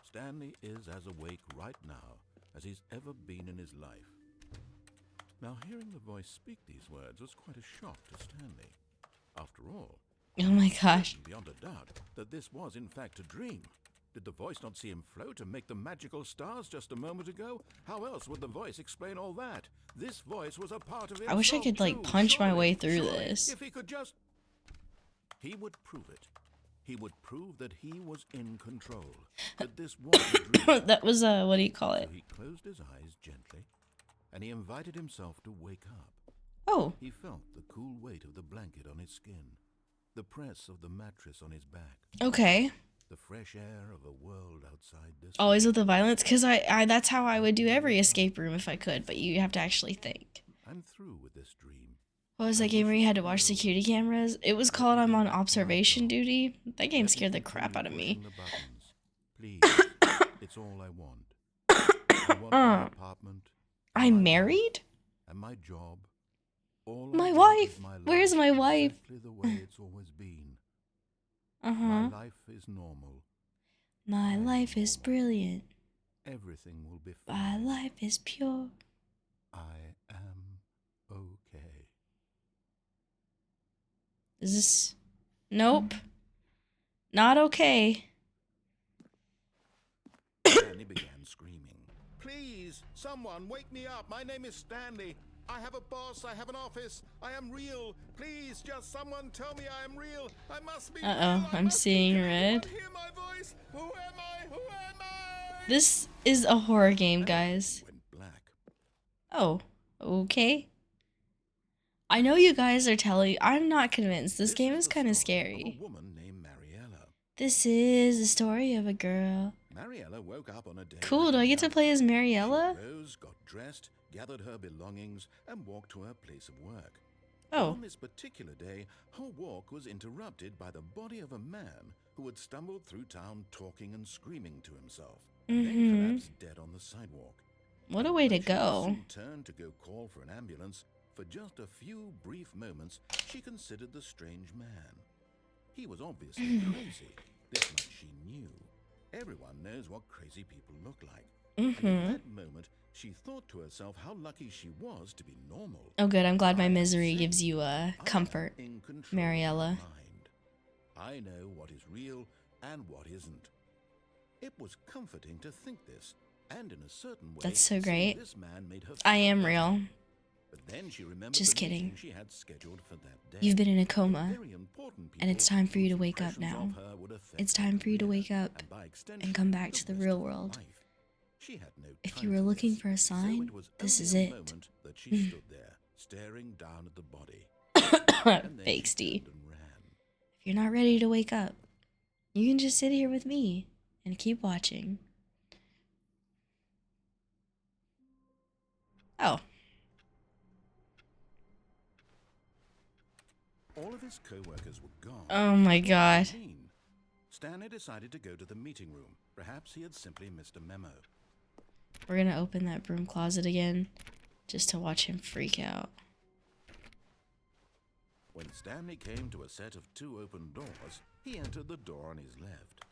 Stanley is as awake right now as he's ever been in his life. Now, hearing the voice speak these words was quite a shock to Stanley. After all, Oh my gosh. beyond a doubt that this was in fact a dream. Did the voice not see him float and make the magical stars just a moment ago? How else would the voice explain all that? This voice was a part of himself. I wish I could like too. punch my way through Surely, this. if he could just... He would prove it. He would prove that he was in control. That this was a dream. That was what do you call it? So he closed his eyes gently, and he invited himself to wake up. Oh. He felt the cool weight of the blanket on his skin, the press of the mattress on his back. Okay. The fresh air of a world outside this. Always with the violence, because I that's how I would do every escape room if I could, but you have to actually think. I'm through with this dream. What was that game where you had to watch security cameras? It was called I'm on observation duty. That game scared the crap out of me. Please, it's all I want. I want my apartment. I'm married? And my job. All My I want wife. is my life Where's my wife? Exactly the way it's always been. Uh-huh. My life is normal. My life is brilliant. Everything will be My fine. life is pure. I am okay. Is this... Nope. Not okay. Stanley began screaming. Please, someone, wake me up. My name is Stanley. I have a boss. I have an office. I am real. Please, just someone tell me I am real. I must be real. I'm seeing red. Hear my voice. Who am I? Who am I? This is a horror game, guys. Went black. Oh, okay. I know you guys are telling... I'm not convinced. This game is kind of scary. A woman named Mariella. This is the story of a girl. Mariella woke up on a day. Cool, do I get to play as Mariella? She rose, got dressed, gathered her belongings, and walked to her place of work. Oh. On this particular day, her walk was interrupted by the body of a man who had stumbled through town talking and screaming to himself. Then collapsed dead on the sidewalk. What a way to She go. soon turned to go call for an ambulance. For just a few brief moments, she considered the strange man. He was obviously crazy. This much she knew. Everyone knows what crazy people look like. And at that moment, she thought to herself how lucky she was to be normal. Oh good, I'm glad my misery gives you comfort, In control of Mariella. my mind. I know what is real and what isn't. It was comforting to think this, and in a certain way, That's so seeing great. this man made her I feel am better. real. But then she remembered Just the kidding. meeting she had scheduled for that day. You've been in a coma, Very important and it's people time for you to whose wake up impressions now. of her would affect It's her time for you to career, wake up and by extension, and come back to the rest real of her world. life. She had no If time you were for looking this, for a so sign, it was this only is a it. moment that she stood there, staring down at the body. And then Fake she Steve. turned and ran. If you're not ready to wake up, you can just sit here with me and keep watching. Oh. All of his co-workers were gone. Oh my god. Stanley decided to go to the meeting room. Perhaps he had simply missed a memo. We're gonna open that broom closet again, just to watch him freak out. When Stanley came to a set of 2 open doors, he entered the door on his left.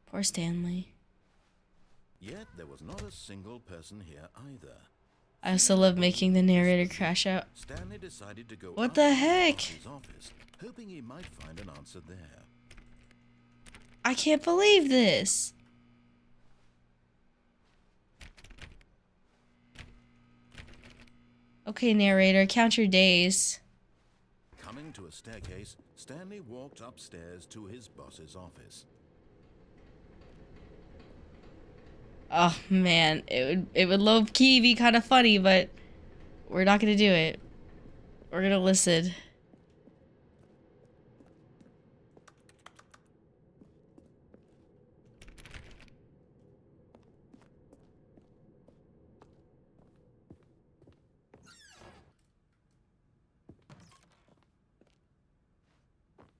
Poor Stanley. Yet there was not a single person here either. I also love making the narrator crash out. Stanley decided to go What the heck? to his office, hoping he might find an answer there. I can't believe this. Okay, narrator, count your days. Coming to a staircase, Stanley walked upstairs to his boss's office. Oh man, it would low key be kind of funny, but we're not gonna do it. We're gonna listen.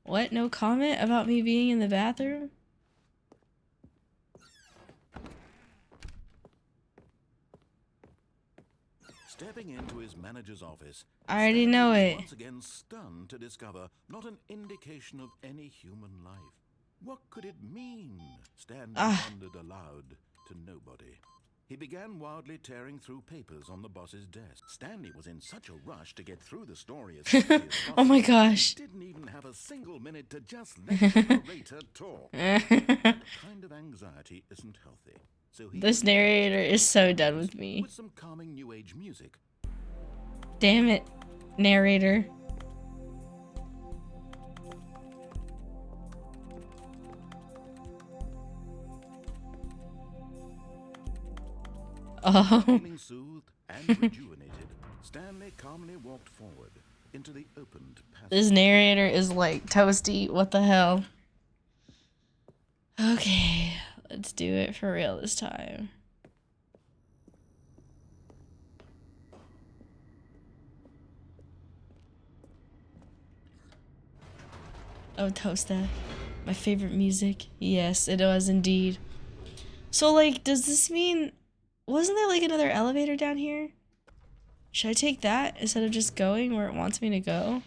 What? No comment about me being in the bathroom? Stepping into his manager's office, I already know Stanley it. was once again stunned to discover not an indication of any human life. What could it mean? Stanley wondered aloud to nobody. He began wildly tearing through papers on the boss's desk. Stanley was in such a rush to get through the story as quickly as possible. Oh my gosh. He didn't even have a single minute to just let the narrator talk. That kind of anxiety isn't healthy. So This narrator is so done with me. with some calming new age music. Damn it, narrator. Oh. Feeling soothed and rejuvenated, Stanley calmly walked forward into the opened passage. This narrator is like toasty. What the hell? Okay, let's do it for real this time. Oh, Toasta. My favorite music. Yes, it was indeed. So, like, does this mean... Wasn't there, like, another elevator down here? Should I take that instead of just going where it wants me to go?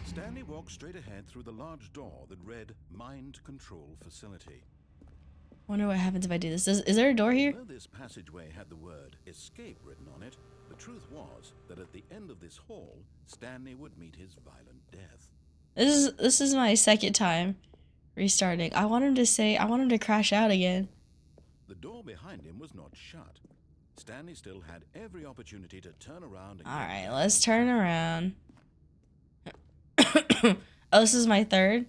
Stanley walked straight ahead through the large door that read Mind Control Facility. Wonder what happens if I do this. Is there a door here? Though this passageway had the word escape written on it, the truth was that at the end of this hall, Stanley would meet his violent death. This is my second time restarting. I want him to crash out again. The door behind him was not shut. Stanley still had every opportunity to turn around and Alright, let's turn around. Oh, this is my third.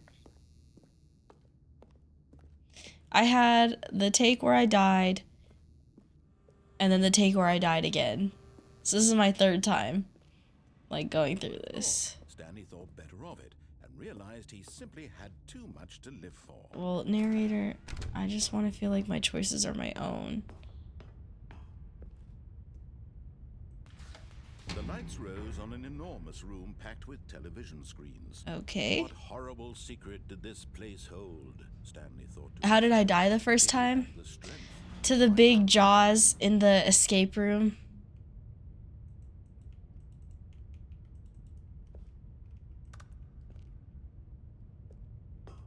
I had the take where I died, and then the take where I died again. So this is my third time, like, going through this. Stanley thought better of it and realized he simply had too much to live for. Well, narrator, I just want to feel like my choices are my own. The lights rose on an enormous room packed with television screens. Okay. What horrible secret did this place hold? Stanley thought. How did I die the first time? To the big jaws in the escape room.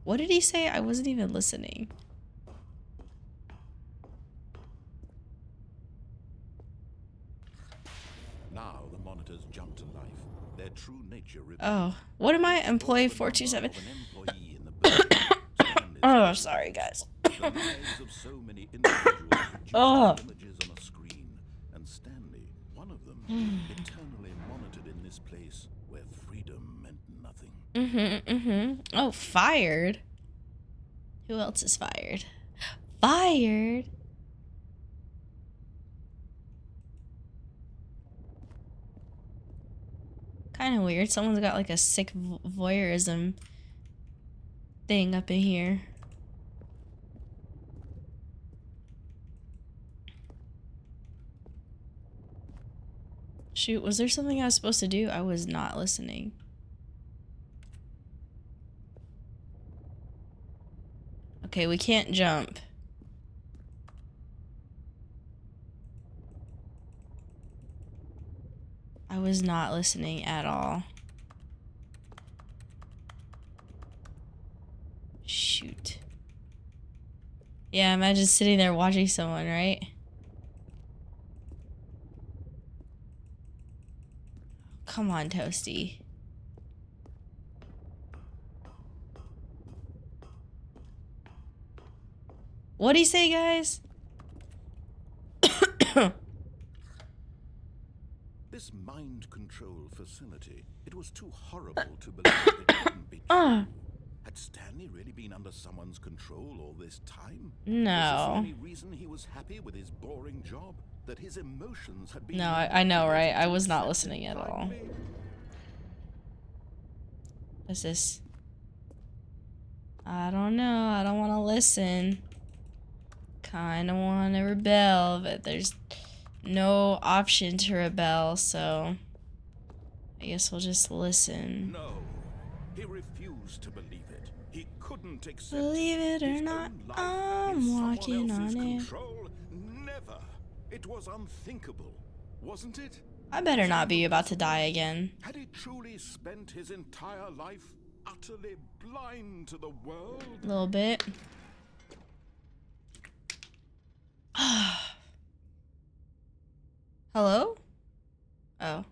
What did he say? I wasn't even listening. Now the monitors jumped to life. Their true nature revealed. Oh, what am I? Employee 427. Of an employee in the building. Stanley Oh, sorry guys. the lives of so many individuals produced Oh. images on a screen, and Stanley, one of them, eternally monitored in this place where freedom meant nothing. Oh, fired? Who else is fired? Fired? Kind of weird. Someone's got like a sick voyeurism thing up in here. Shoot, was there something I was supposed to do? I was not listening. Okay, we can't jump. I was not listening at all. Shoot. Yeah, imagine sitting there watching someone, right? Come on, Toasty. What'd he say, guys? This mind control facility, it was too horrible to believe it couldn't be true. Had Stanley really been under someone's control all this time? No. Was this the only reason he was happy with his boring job? That his emotions had been... No, I know, right? I was not listening at all. What's this? I don't know. I don't want to listen. Kinda want to rebel, but there's no option to rebel, so I guess we'll just listen. No, he refused to believe it. He couldn't accept Believe it or not, I'm walking on it. Never. It was unthinkable, wasn't it? I better not be about to die again. Had he truly spent his entire life utterly blind to the world? A little bit. Hello? Oh.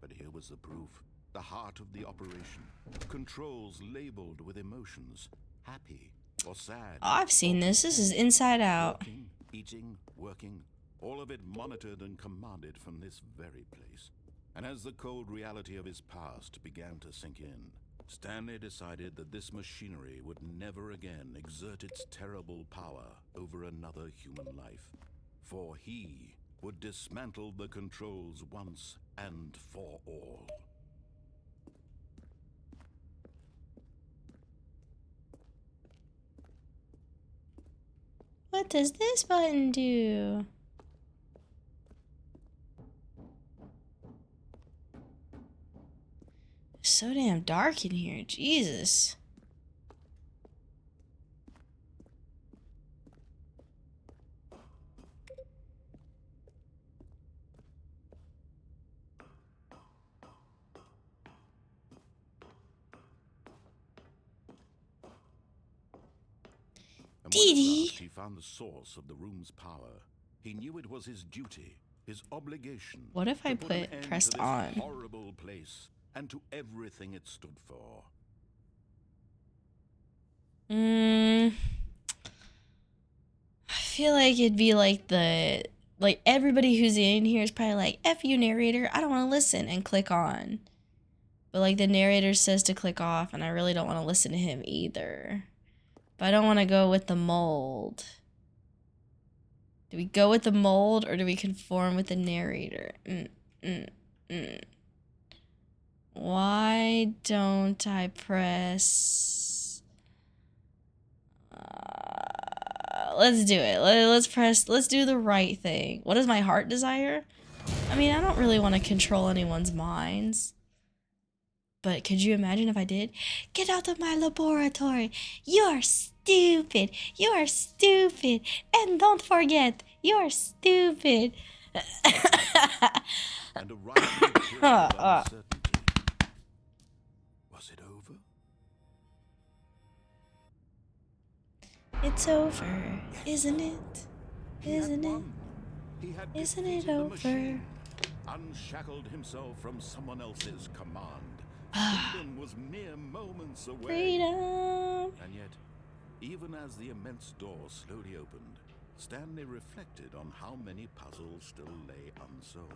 But here was the proof. The heart of the operation. Controls labeled with emotions. Happy or sad. Oh, I've seen this. This is Inside Out. Working, eating, working. All of it monitored and commanded from this very place. And as the cold reality of his past began to sink in, Stanley decided that this machinery would never again exert its terrible power over another human life. For he would dismantle the controls once and for all. What does this button do? It's so damn dark in here, Jesus. Dee He found the source of the room's power. He knew it was his duty, his obligation. What if I put an put end pressed to this on? horrible place and to everything it stood for. I feel like it'd be like everybody who's in here is probably like, F you, narrator, I don't want to listen, and click on. But like the narrator says to click off, and I really don't want to listen to him either. But I don't want to go with the mold. Do we go with the mold or do we conform with the narrator? Why don't I press... let's do it. Let's do the right thing. What does my heart desire? I mean, I don't really want to control anyone's minds. But could you imagine if I did? Get out of my laboratory. You're stupid. You're stupid. And don't forget, you're stupid. And a rising chill of uncertainty. Was it over? It's over, isn't it? Isn't it? Isn't it over? Unshackled himself from someone else's command. Freedom was mere moments away. Freedom. And yet, even as the immense door slowly opened, Stanley reflected on how many puzzles still lay unsolved.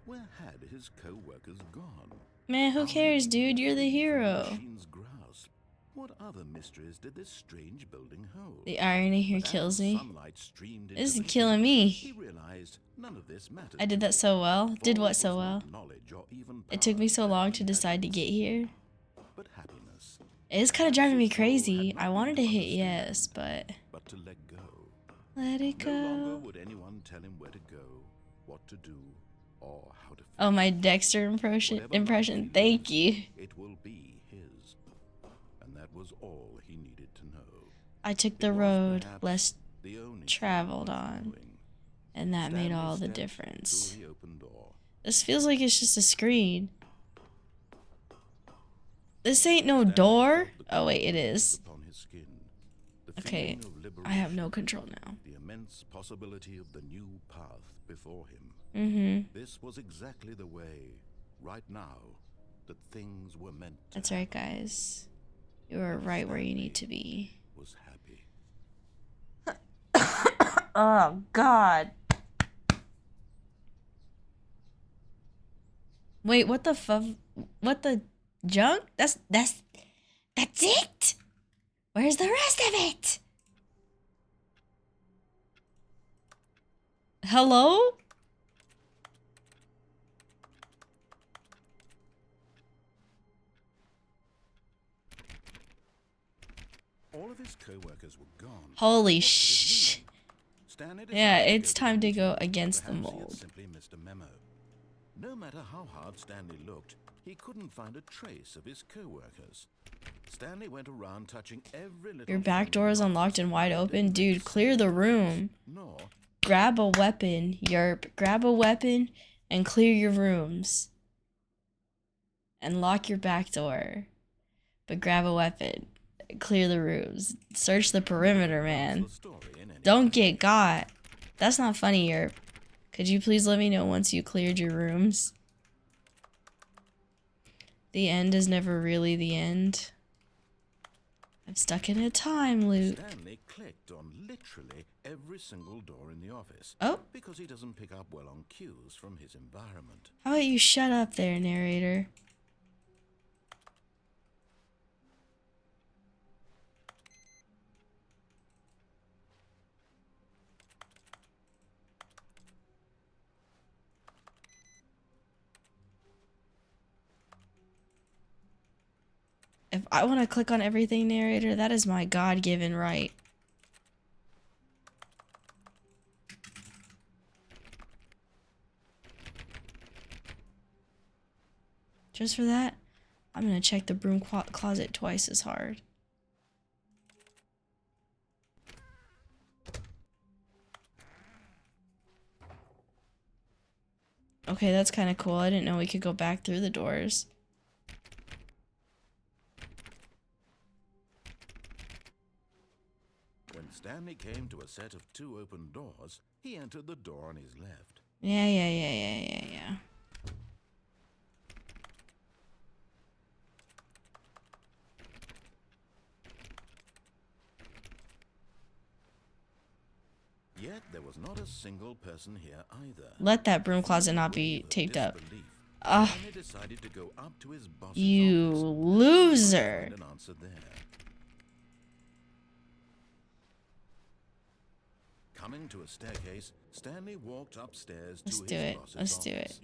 Where had his co-workers gone? Man, who cares, dude? You're the hero. Machine's grasp. What other mysteries did this strange building hold? The irony here But as kills me. sunlight streamed into This is the killing room, me. He realized none of this mattered. I did that so well. Did what so well? Knowledge or even It took me so power long that to he had decide to get here. But happiness. It's kind of driving me crazy. I wanted to hit yes, but But to let go. let it No longer go. would anyone tell him where to go, what to do, or how to Oh, my Dexter impression. Thank you. it will be his. And that was all he needed to know. I took the road less traveled on, and that made all the difference. The open door. This feels like it's just a screen. This ain't no door. Oh wait, it is. Okay, I have no control now. The immense possibility of the new path before him. This was exactly the way, right now, that things were meant to. That's right, guys. You are right where you need to be. Was happy. Oh God. Wait, what the what the junk? That's it? Where's the rest of it? Hello? All of his co-workers were gone. Holy sh! Yeah, it's time to go against the mold. Simply missed a memo. No matter how hard Stanley looked, he couldn't find a trace of his co-workers. Stanley went around touching every little. Your back door is unlocked and wide open, dude. Clear the room. Nor Grab a weapon, yerp. Grab a weapon and clear your rooms. And lock your back door. But grab a weapon. Clear the rooms. Search the perimeter, man. Don't get got. That's not funny, yerp. Could you please let me know once you cleared your rooms? The end is never really the end. I'm stuck in a time loop. Stanley clicked on literally every single door in the office. Oh. Because he doesn't pick up well on cues from his environment. How about you shut up there, narrator? If I want to click on everything, narrator, that is my God-given right. Just for that, I'm gonna check the broom closet twice as hard. Okay, that's kind of cool. I didn't know we could go back through the doors. When Stanley came to a set of 2 open doors, he entered the door on his left. Yeah. Yet there was not a single person here either. Let that broom closet not be taped up. Stanley decided to go up to his boss's You office loser. and find an answer there. Coming to a staircase, Stanley walked upstairs to his boss's office. Let's do it.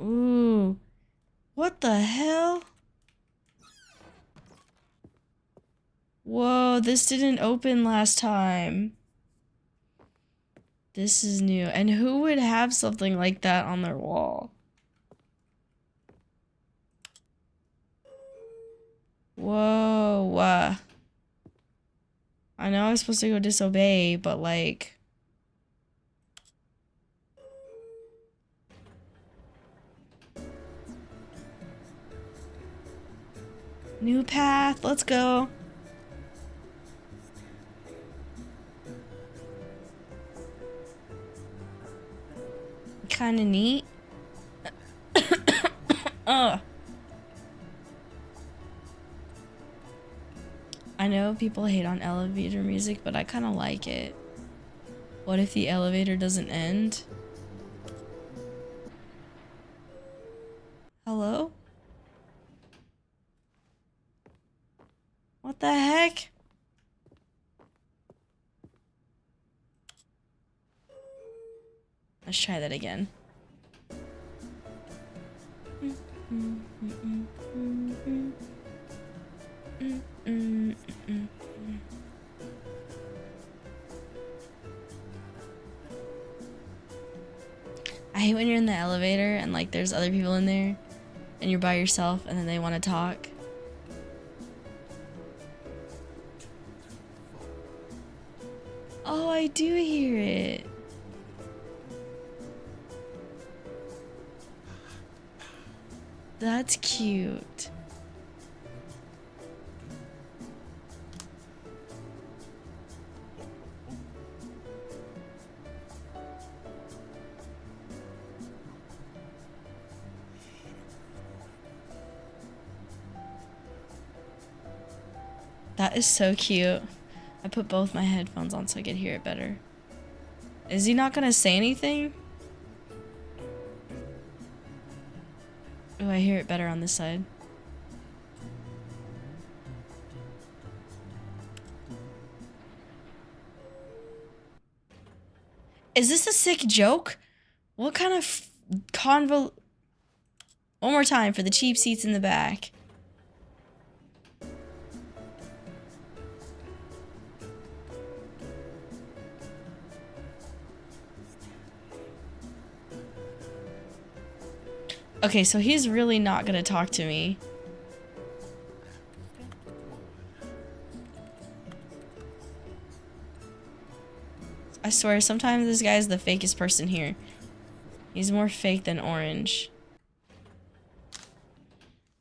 Ooh. What the hell? Whoa, this didn't open last time. This is new. And who would have something like that on their wall? Whoa. I know I was supposed to go disobey, but like... New path, let's go. Kinda neat. I know people hate on elevator music, but I kind of like it. What if the elevator doesn't end? Hello? What the heck? Let's try that again. I hate when you're in the elevator and like there's other people in there and you're by yourself and then they want to talk. Oh, I do hear it. That's cute. That is so cute. I put both my headphones on so I could hear it better. Is he not gonna say anything? Oh, I hear it better on this side. Is this a sick joke? What kind of One more time for the cheap seats in the back. Okay, so he's really not gonna talk to me. I swear, sometimes this guy's the fakest person here. He's more fake than orange.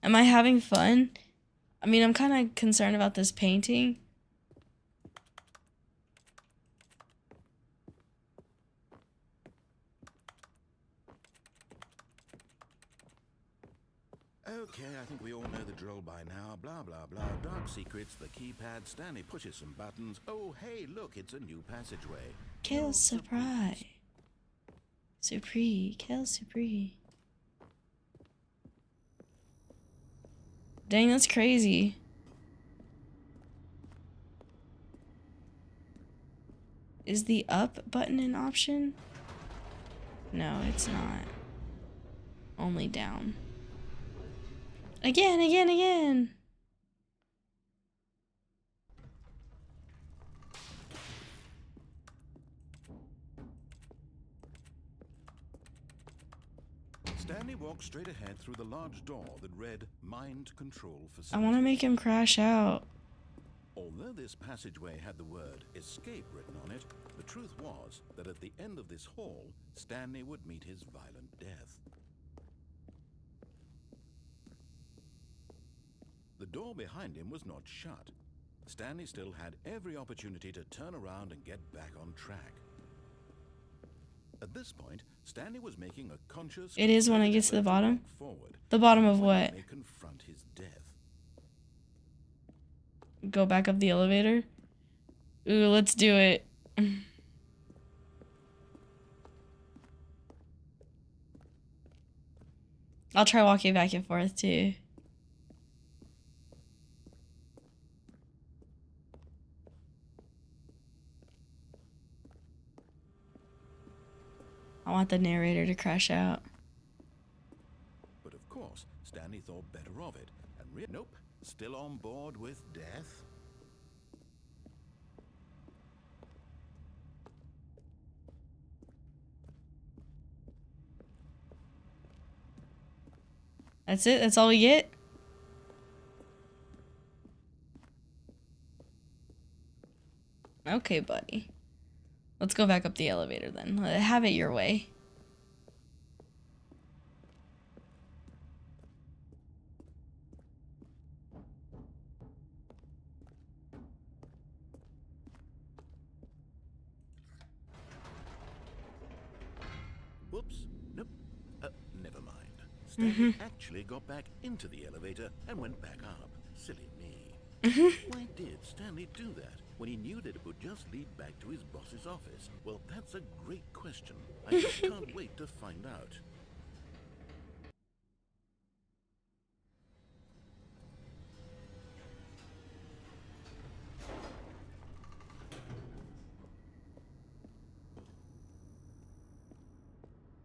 Am I having fun? I mean, I'm kind of concerned about this painting. Okay, I think we all know the drill by now. Blah, blah, blah. Dark secrets, the keypad. Stanley pushes some buttons. Oh, hey, look, it's a new passageway. Quel surprise. Surprise. Quel surprise. Dang, that's crazy. Is the up button an option? No, it's not. Only down. Again, again, again. Stanley walked straight ahead through the large door that read Mind Control Facility. I want to make him crash out. Although this passageway had the word escape written on it, the truth was that at the end of this hall, Stanley would meet his violent death. The door behind him was not shut. Stanley still had every opportunity to turn around and get back on track. At this point, Stanley was making a conscious... It is when I get to the bottom? Forward, The bottom of what? May confront his death. Go back up the elevator? Ooh, let's do it. I'll try walking back and forth too. I want the narrator to crash out. But of course, Stanley thought better of it. And nope, still on board with death. That's it? That's all we get? Okay, buddy. Let's go back up the elevator then. Have it your way. Whoops. Nope. Never mind. Stanley actually got back into the elevator and went back up. Silly me. Why did Stanley do that when he knew that it would just lead back to his boss's office? Well, that's a great question. I just can't wait to find out.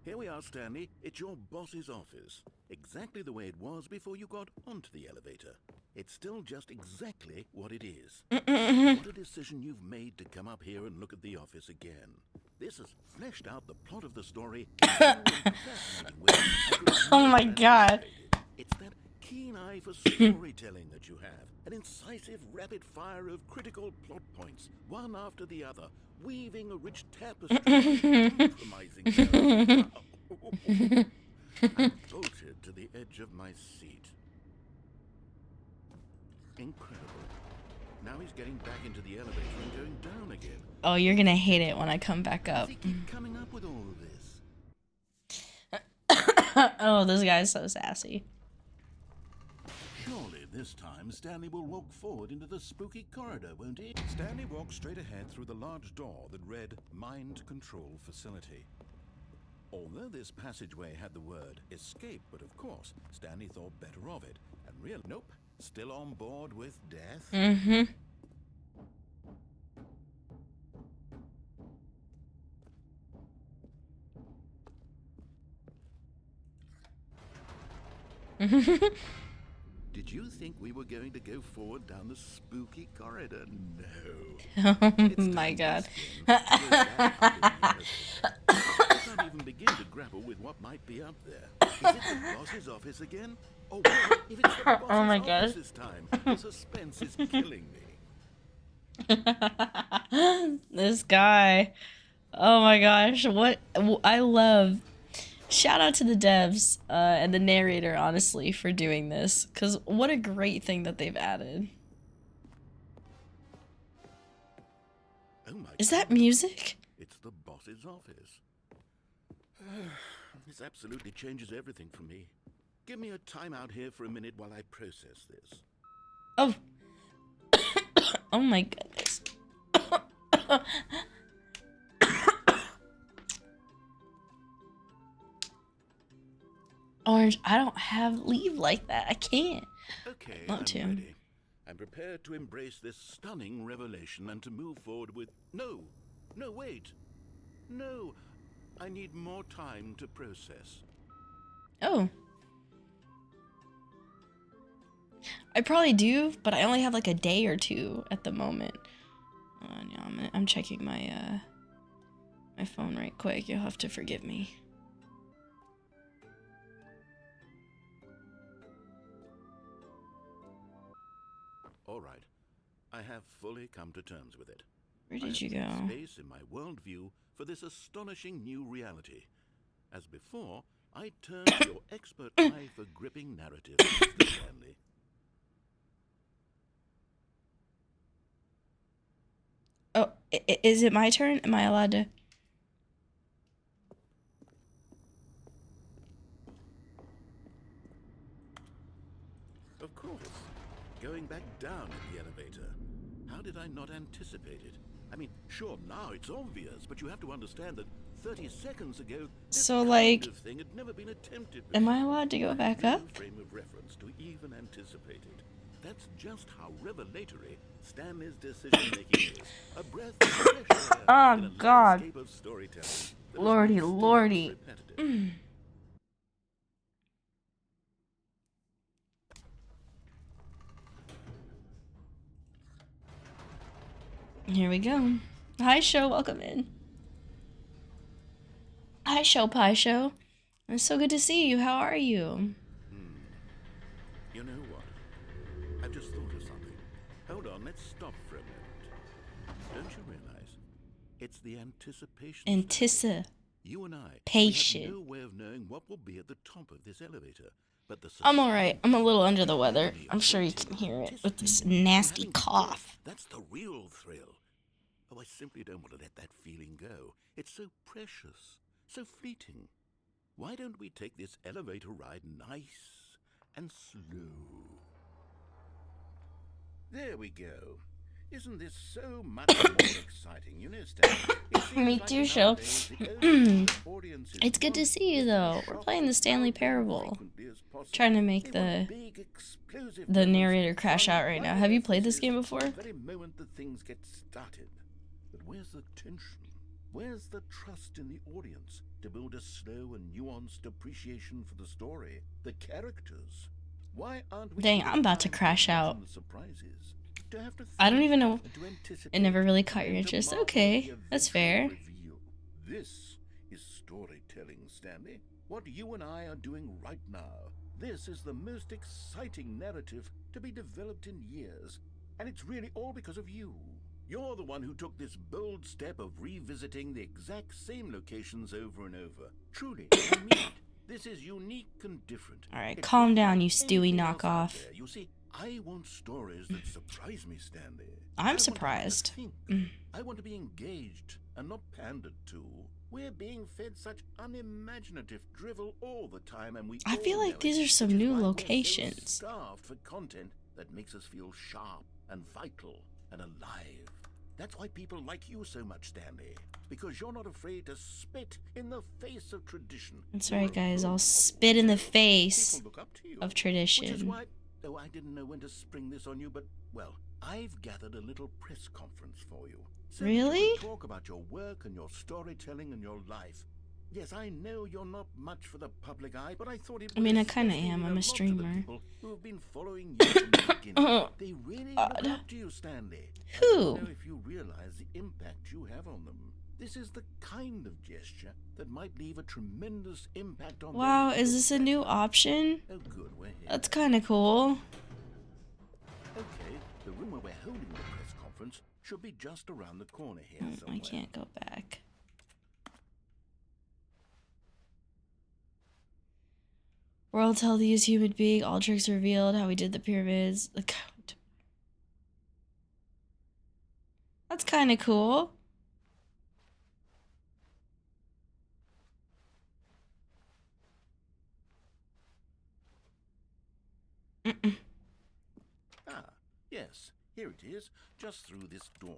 Here we are, Stanley. It's your boss's office. Exactly the way it was before you got onto the elevator. It's still just exactly what it is. What a decision you've made to come up here and look at the office again. This has fleshed out the plot of the story in a new and fascinating way I could have Oh my never god. anticipated. It's that keen eye for storytelling that you have, an incisive rapid fire of critical plot points, one after the other, weaving a rich tapestry of compromising characters. I'm jolted to the edge of my seat. Incredible. Now he's getting back into the elevator and going down again. Oh, you're gonna hate it when I come back How up. does he keep coming up with all of this? Oh, this guy's so sassy. Surely this time Stanley will walk forward into the spooky corridor, won't he? Stanley walked straight ahead through the large door that read Mind Control Facility. Although this passageway had the word escape, but of course, Stanley thought better of it. And really, nope, still on board with death. Mm-hmm. Did you think we were going to go forward down the spooky corridor? No. Oh It's my god. I can't even begin to grapple with what might be up there. Is it the boss's office again? Oh, well, if it's the boss's Oh my office gosh. this time, the suspense is killing me. This guy. Oh my gosh. What I love. Shout out to the devs and the narrator, honestly, for doing this. Because what a great thing that they've added. Oh my Is that God. music? It's the boss's office. This absolutely changes everything for me. Give me a time out here for a minute while I process this. Oh. Oh my goodness. Orange, I don't have leave like that. I can't. Okay, Want I'm to. ready. I'm prepared to embrace this stunning revelation and to move forward with... No, wait. No, I need more time to process. Oh. I probably do, but I only have like a day or two at the moment. Yeah, I'm checking my my phone right quick. You'll have to forgive me. All right, I have fully come to terms with it. Where I did you have go? made space in my worldview for this astonishing new reality. As before, I turn to your expert eye for gripping narrative, Mr. Stanley. Oh, is it my turn? Am I allowed to? Of course. Going back down in the elevator. How did I not anticipate it? I mean, sure, now it's obvious, but you have to understand that 30 seconds ago, this So, kind like, of thing had never been attempted am before. I allowed to go back No up? frame of reference to even anticipate it. That's just how revelatory Stanley's decision-making is. A breath of fresh air Oh, in a God. landscape of storytelling that is Lordy, still lordy. repetitive. Here we go. Hi, Show. Welcome in. Hi, Show Pie Show. It's so good to see you. How are you? You know what? I've just thought of something. Hold on, let's stop for a moment. Don't you realize? It's the anticipation. stage. You and I we have no way of knowing what will be at the top of this elevator. But the I'm alright. I'm a little under the weather. I'm sure you can hear it with this nasty cough. That's the real thrill. Oh, I simply don't want to let that feeling go. It's so precious, so fleeting. Why don't we take this elevator ride nice and slow? There we go. Isn't this so much more exciting? You know, Stan, it seems Me like too, Show. nowadays the only thing that audiences It's good to want see you, is though. to We're shop playing the Stanley as Parable. frequently as possible. Trying to make They want the big, explosive the moments narrator crash followed out right by now. Have you played this emphasis game before? the very moment that things get started. But where's the tension? Where's the trust in the audience to build a slow and nuanced appreciation for the story, the characters? Why aren't we Dang, given I'm about to time crash imagine out. the surprises, to have to I don't think even know. and to It never anticipate really and caught your then to interest. marvel at Okay, the that's eventual fair. reveal? This is storytelling, Stanley. What you and I are doing right now. This is the most exciting narrative to be developed in years. And it's really all because of you. You're the one who took this bold step of revisiting the exact same locations over and over. Truly, I mean it. This is unique and different. All right, calm down, you Stewie knockoff. You see, I want stories that surprise me, Stanley. I'm surprised. I want to be engaged and not pandered to. We're being fed such unimaginative drivel all the time, and I feel like these are some new locations. Starved for content that makes us feel sharp and vital and alive. That's why people like you so much, Stanley. Because you're not afraid to spit in the face of tradition. That's right, guys. I'll spit in the face People look up to you, of tradition. Which is why, though I didn't know when to spring this on you, but, well, I've gathered a little press conference for you. So really? You can talk about your work and your storytelling and your life. Yes, I know you're not much for the public eye, but I thought it. I mean, I kind of am. I'm a streamer. Who have been following you from the beginning. They really look up to you, Stanley. Who? I don't know if you realize the impact you have on them. This is the kind of gesture that might leave a tremendous impact on them. Wow, is this a new option? Oh, good, we're here. That's kind of cool. Okay, the room where we're holding the press conference should be just around the corner here somewhere. I can't go back. World's healthiest human being, all tricks revealed, how we did the pyramids. The count. That's kind of cool. Ah, yes, here it is, just through this door.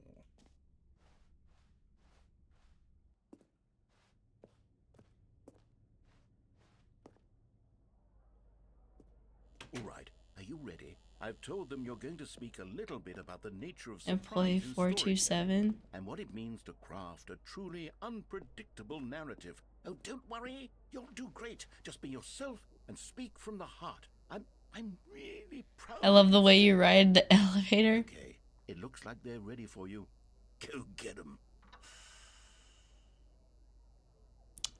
All right, are you ready? I've told them you're going to speak a little bit about the nature of Employee 427 and what it means to craft a truly unpredictable narrative. Oh, don't worry, you'll do great. Just be yourself and speak from the heart. I'm really proud. I love the way you ride the elevator. Okay, it looks like they're ready for you. Go get them.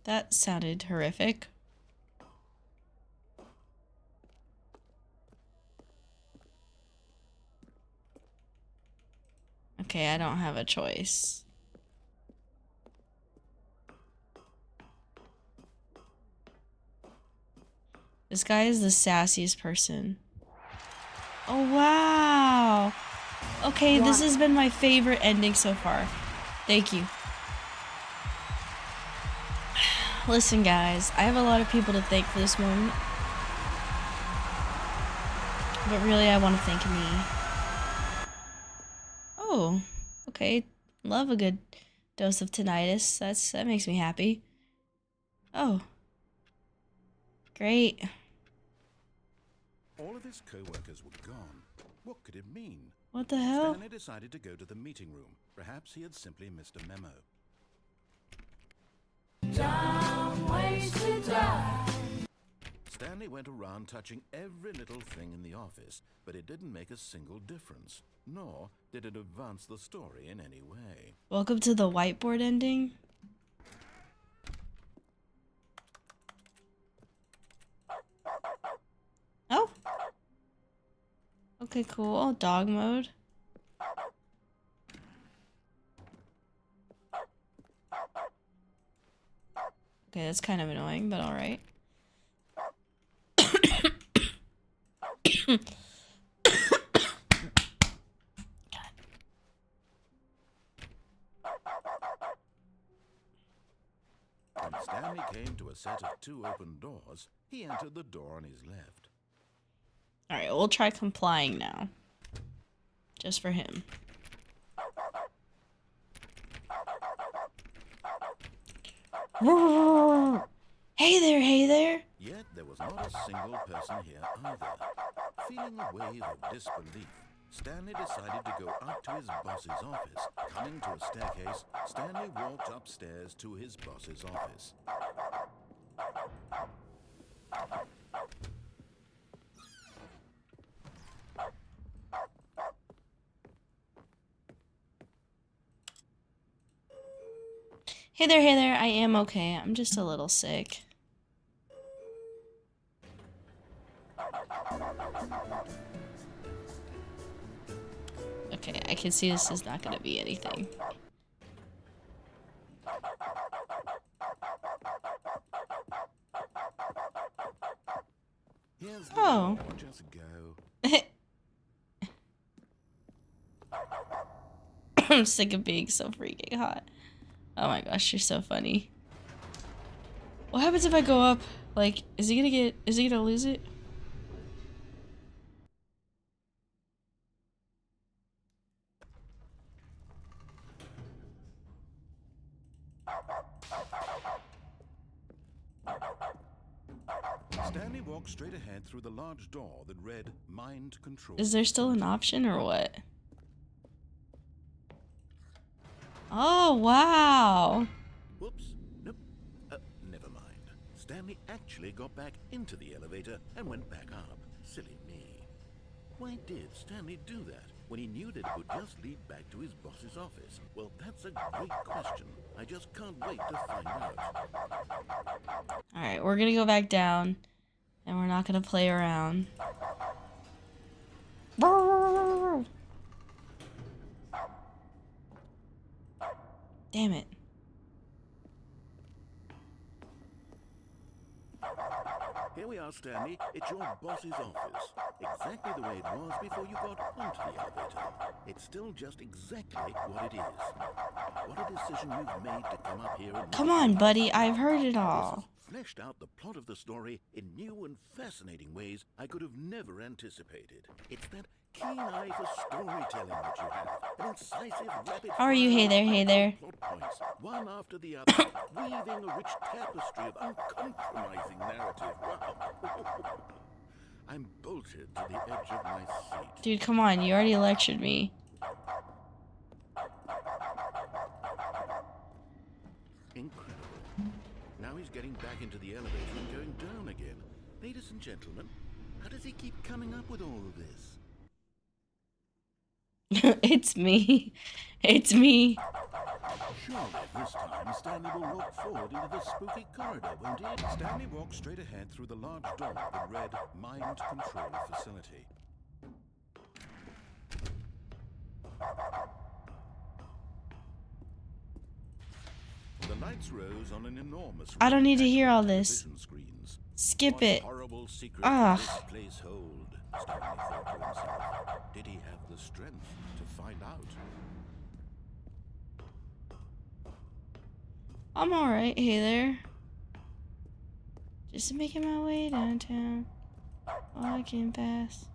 That sounded horrific. Okay, I don't have a choice. This guy is the sassiest person. Oh, wow. Okay, this has been my favorite ending so far. Thank you. Listen, guys, I have a lot of people to thank for this one. But really, I want to thank me. Oh, okay. Love a good dose of tinnitus. That makes me happy. Oh. Great. All of his co-workers were gone. What could it mean? What the hell? Stanley decided to go to the meeting room. Perhaps he had simply missed a memo. Time waits to die. Stanley went around touching every little thing in the office, but it didn't make a single difference, nor did it advance the story in any way. Welcome to the whiteboard ending. Oh. Okay, cool. Dog mode. Okay, that's kind of annoying, but alright. When Stanley came to a set of 2 open doors, he entered the door on his left. Alright, we'll try complying now. Just for him. Hey there, hey there. Yet there was not a single person here either. Feeling a wave of disbelief, Stanley decided to go up to his boss's office. Coming to a staircase, Stanley walked upstairs to his boss's office. Hey there, I am okay. I'm just a little sick. Okay, I can see this is not gonna be anything. Oh. Just go. I'm sick of being so freaking hot. Oh my gosh, you're so funny. What happens if I go up? Like, is he gonna lose it? Stanley walked straight ahead through the large door that read Mind Control. Is there still an option or what? Oh, wow. Whoops. Nope. Never mind. Stanley actually got back into the elevator and went back up. Silly me. Why did Stanley do that when he knew that it would just lead back to his boss's office? Well, that's a great question. I just can't wait to find out. Alright, we're gonna go back down. And we're not gonna play around. Damn it. Here we are, Stanley. It's your boss's office. Exactly the way it was before you got onto the elevator. It's still just exactly what it is. What a decision you've made to come up here and... Come on, buddy. I've heard it all. Fleshed out the plot of the story in new and fascinating ways I could have never anticipated. It's that keen eye for storytelling that you have. An incisive, rapid... How are you? Hey there. Plot points, one after the other, weaving a rich tapestry of uncompromising narrative. Wow. I'm bolted to the edge of my seat. Dude, come on. You already lectured me. Incredible. Now he's getting back into the elevator and going down again. Ladies and gentlemen, how does he keep coming up with all of this? It's me. It's me. Surely this time Stanley will walk forward into the spooky corridor, won't he? Stanley walked straight ahead through the large door that read Mind Control Facility. The lights rose on an enormous... I don't need to hear all this. Screens. Skip What it. horrible secret Ugh. did this place hold? Stanley thought to himself. Did he have the strength to find out? I'm alright. Hey there. Just making my way downtown. Walking past.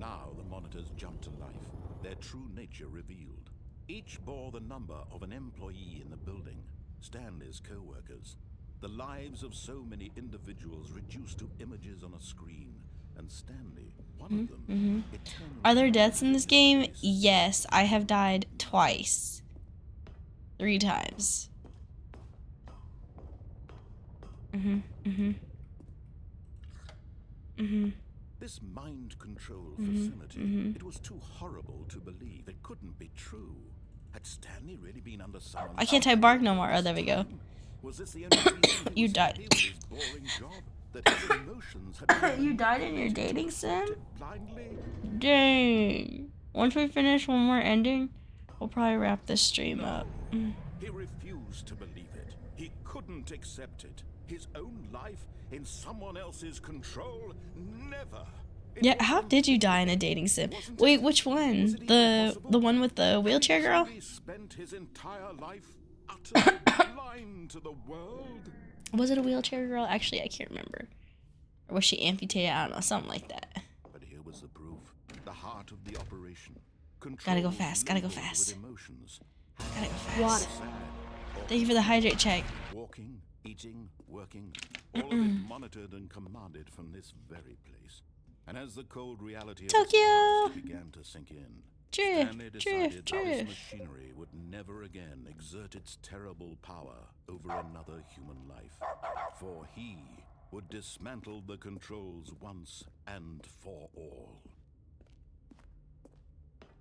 Now the monitors jumped to life, their true nature revealed. Each bore the number of an employee in the building, Stanley's co-workers. The lives of so many individuals reduced to images on a screen, and Stanley, one of them, eternally... Are there deaths in this game? Yes, I have died twice. 3 times. This mind control facility, it was too horrible to believe. It couldn't be true. Had Stanley really been under someone's... I can't type bark no more. Oh, there we go. Was this the only reason he You was died. happy with his boring job? That his emotions had been You died in your dating sim? blindly? Dang. Once we finish one more ending, we'll probably wrap this stream up. He refused to believe it. He couldn't accept it. His own life in someone else's control? Never. It Yeah, how did you die in a dating sim? Wait, which one? The one with the wheelchair girl? He spent his entire life utterly blind to the world. Was it a wheelchair girl? Actually, I can't remember. Or was she amputated? I don't know, something like that. But here was the proof. The heart of the operation. Gotta go fast, gotta go Controls fast. with emotions. Gotta go fast. Sad. Thank you for the hydrate check. Walking, eating, working, all of it monitored and commanded from this very place. And as the cold reality of Tokyo! his past began to sink in, Drift, Stanley decided drift, that this drift. machinery would never again exert its terrible power over another human life. For he would dismantle the controls once and for all.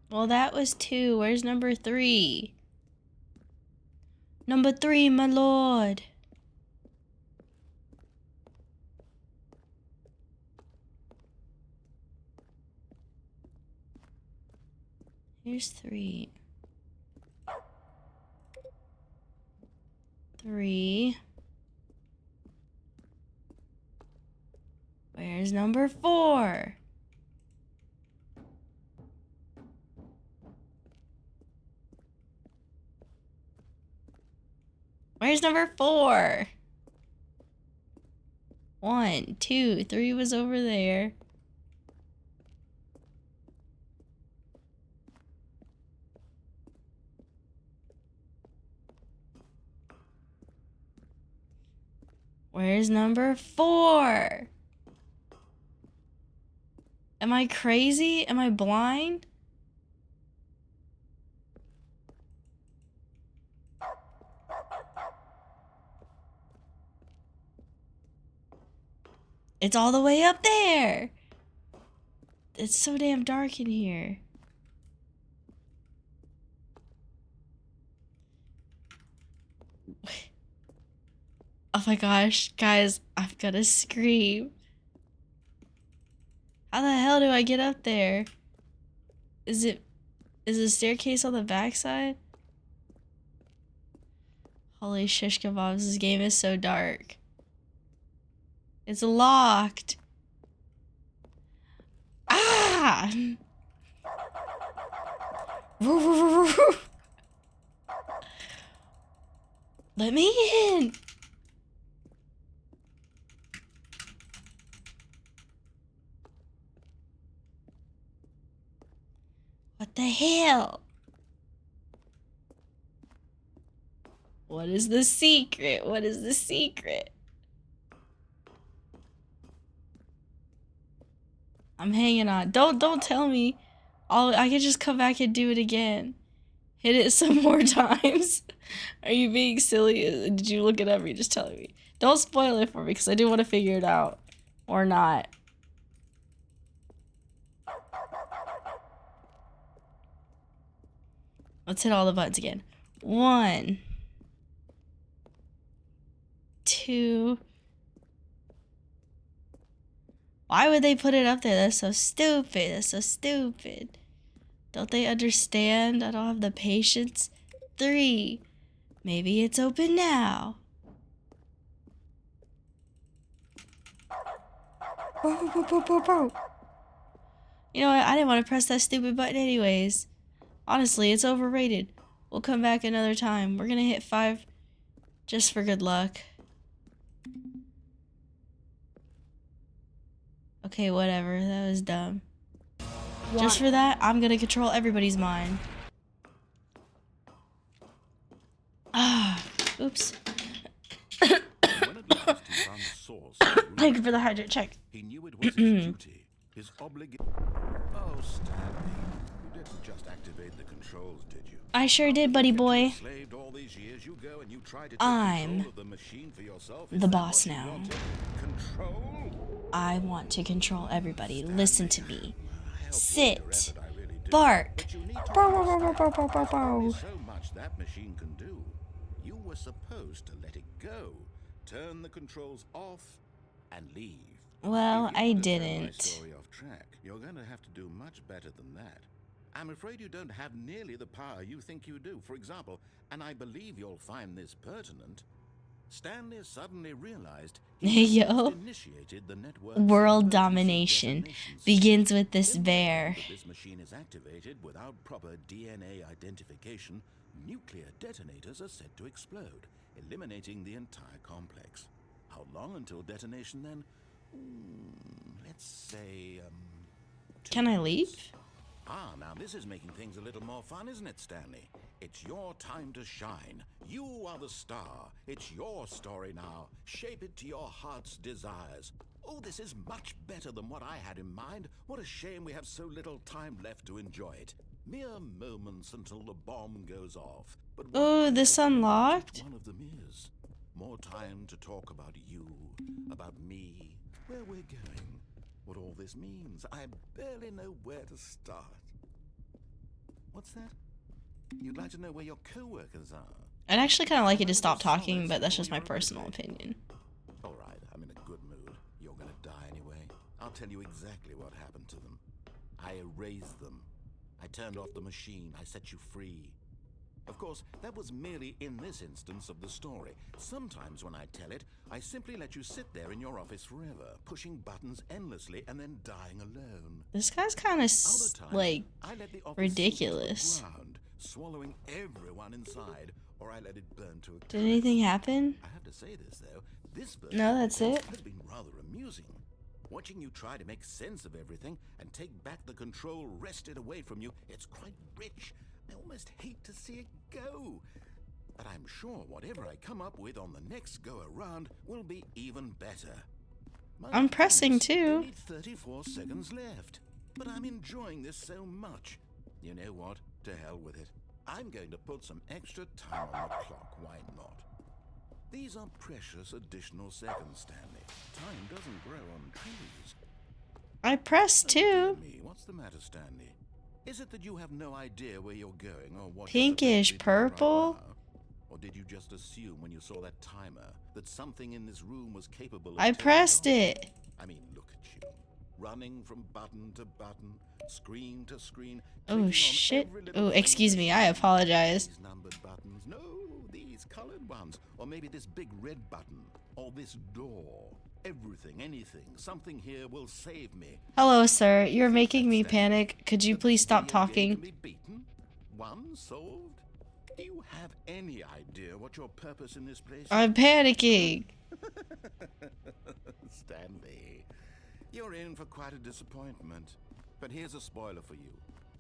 Well, that was 2. Where's number 3? Number 3, my lord. Here's 3. 3. Where's number 4? Where's number 4? 1, 2, 3 was over there. Where's number 4? Am I crazy? Am I blind? It's all the way up there. It's so damn dark in here. Oh my gosh, guys, I've gotta scream. How the hell do I get up there? Is the staircase on the backside? Holy shish kebabs, this game is so dark. It's locked. Ah! Let me in. What the hell? What is the secret? What is the secret? I'm hanging on. Don't tell me. I can just come back and do it again. Hit it some more times. Are you being silly? Did you look it up or are you just telling me? Don't spoil it for me because I do want to figure it out. Or not. Let's hit all the buttons again. 1, 2. Why would they put it up there? That's so stupid. That's so stupid. Don't they understand? I don't have the patience. 3. Maybe it's open now. You know what? I didn't want to press that stupid button anyways. Honestly, it's overrated. We'll come back another time. We're gonna hit 5 just for good luck. Okay, whatever. That was dumb. Just for that, I'm gonna control everybody's mind. Ah, oops. Thank you for the hydrate check. He knew it was his duty, his obligation. Oh, Stanley, you didn't just activate the controls, did you? I sure did, buddy boy. All these years, you go and you try to take I'm control of the machine for yourself. the boss now. Control? I want to control everybody. Listen to me. Sit. Bark. Bow, bow, bow, bow, bow, bow, bow. So much that machine can do. You were supposed to let it go, turn the controls off, and leave. Well, If you I want to throw my didn't. story off track, you're going to have to do much better than that. I'm afraid you don't have nearly the power you think you do. For example, and I believe you'll find this pertinent, Stanley suddenly realized Yo. initiated the network World domination begins with this bear. If this machine is activated without proper DNA identification, nuclear detonators are set to explode, eliminating the entire complex. How long until detonation then? Let's say, Can I leave? Ah, now this is making things a little more fun, isn't it, Stanley? It's your time to shine. You are the star. It's your story now. Shape it to your heart's desires. Oh, this is much better than what I had in mind. What a shame we have so little time left to enjoy it. Mere moments until the bomb goes off. But Oh, this unlocked? one of them is. More time to talk about you, about me, where we're going, what all this means. I barely know where to start. What's that? You'd like to know where your co-workers are? I'd actually kind of like you to stop talking, but that's just my personal opinion. All right, I'm in a good mood. You're gonna die anyway. I'll tell you exactly what happened to them. I erased them. I turned off the machine. I set you free. Of course, that was merely in this instance of the story. Sometimes when I tell it, I simply let you sit there in your office forever, pushing buttons endlessly and then dying alone. This guy's kind of like I let the office ridiculous. sink to the ground, swallowing everyone inside, or I let it burn to a crisp. Did anything happen? I have to say this though, this No, that's it. has been rather amusing. Watching you try to make sense of everything and take back the control wrested away from you, it's quite rich. I almost hate to see it go. But I'm sure whatever I come up with on the next go around will be even better. I'm pressing too. Only 34 seconds left. But I'm enjoying this so much. You know what? To hell with it. I'm going to put some extra time on the clock. Why not? These are precious additional seconds, Stanley. Time doesn't grow on trees. I pressed too. What's the matter, Stanley? Is it that you have no idea where you're going or what Pinkish purple? Right now? Or did you just assume when you saw that timer that something in this room was capable of I pressed it. I mean, look at you. Running from button to button, screen to screen. Oh shit. Oh, excuse me. I apologize. These numbered buttons. No, these colored ones. Or maybe this big red button. Or this door. Everything, anything, something here will save me. Hello, sir. You're making me panic. Could you please stop talking? One solved? Do you have any idea what your purpose in this place is? I'm panicking. Stanley, you're in for quite a disappointment. But here's a spoiler for you.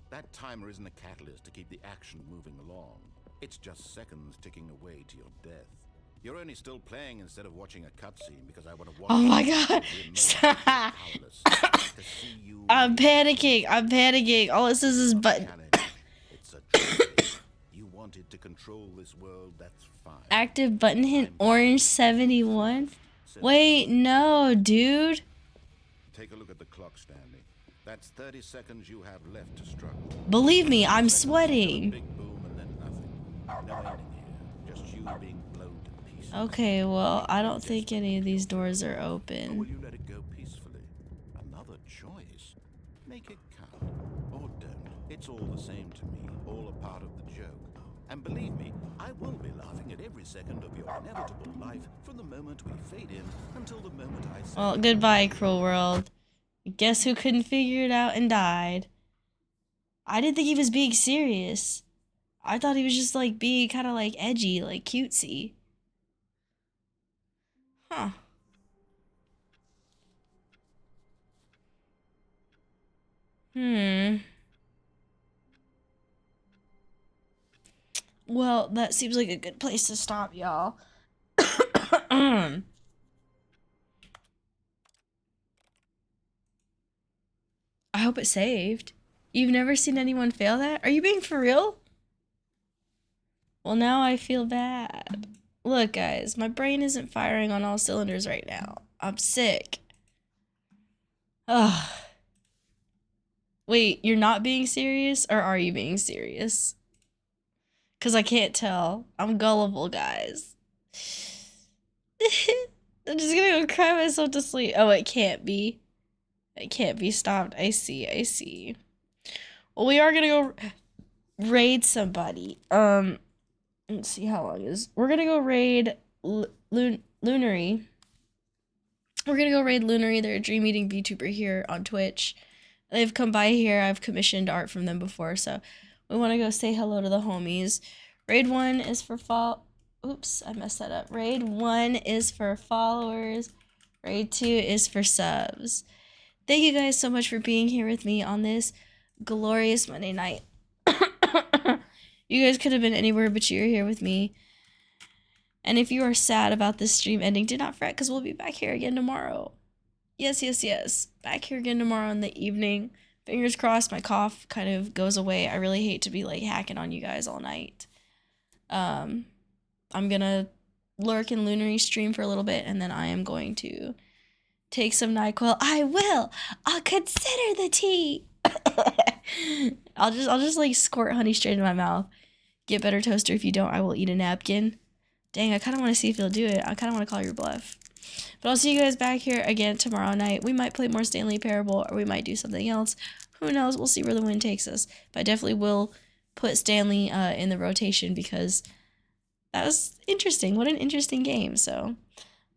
That timer isn't a catalyst to keep the action moving along. It's just seconds ticking away to your death. You're only still playing instead of watching a cutscene because I want to watch. Oh my god. Stop. I'm panicking. I'm panicking. All this is button. It's a choice. You wanted to control this world, that's fine. Active button hit orange 71. Wait, no, dude. Take a look at the clock, Stanley. That's 30 seconds you have left to struggle. Believe me, I'm sweating. Big boom and then nothing. No ending here. Just you being blown to pieces. Okay, well, I don't think any of these doors are Or will open. you let it go peacefully? Another choice. Make it count. Or don't. It's all the same to me. All a part of the joke. And believe me, I will be laughing at every second of your inevitable life from the moment we fade in until the moment I say... Well, goodbye, cruel world. Guess who couldn't figure it out and died? I didn't think he was being serious. I thought he was just like being kind of like edgy, like cutesy. Huh. Well, that seems like a good place to stop, y'all. I hope it saved. You've never seen anyone fail that? Are you being for real? Well, now I feel bad. Look, guys, my brain isn't firing on all cylinders right now. I'm sick. Ugh. Wait, you're not being serious, or are you being serious? Because I can't tell. I'm gullible, guys. I'm just gonna go cry myself to sleep. Oh, it can't be. It can't be stopped. I see, I see. Well, we are gonna go raid somebody. Let's see how long is. We're gonna go raid Lunary. We're gonna go raid Lunary. They're a 2d Vtuber here on Twitch. They've come by here. I've commissioned art from them before, so we want to go say hello to the homies. Raid 1 is for Oops, I messed that up. Raid 1 is for followers. Raid 2 is for subs. Thank you guys so much for being here with me on this glorious Monday night. You guys could have been anywhere, but you're here with me. And if you are sad about this stream ending, do not fret, because we'll be back here again tomorrow. Yes, yes, yes. Back here again tomorrow in the evening. Fingers crossed my cough kind of goes away. I really hate to be like hacking on you guys all night. I'm gonna lurk in Lunary stream for a little bit, and then I am going to take some NyQuil. I will. I'll consider the tea. I'll just like squirt honey straight in my mouth. Get better toaster. If you don't, I will eat a napkin. Dang, I kind of want to see if he'll do it. I kind of want to call your bluff. But I'll see you guys back here again tomorrow night. We might play more Stanley Parable, or we might do something else. Who knows? We'll see where the wind takes us. But I definitely will put Stanley in the rotation because that was interesting. What an interesting game. So,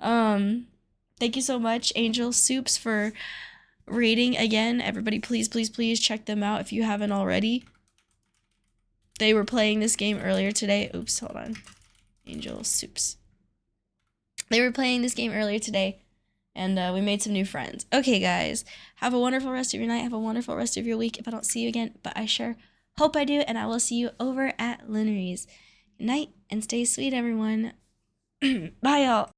thank you so much, Angel Soups, for rating again. Everybody, please, please, please check them out if you haven't already. They were playing this game earlier today. Oops, hold on. Angel Soups. They were playing this game earlier today, and we made some new friends. Okay, guys, have a wonderful rest of your night. Have a wonderful rest of your week if I don't see you again, but I sure hope I do, and I will see you over at Lunaries. Good night, and stay sweet, everyone. Bye, y'all.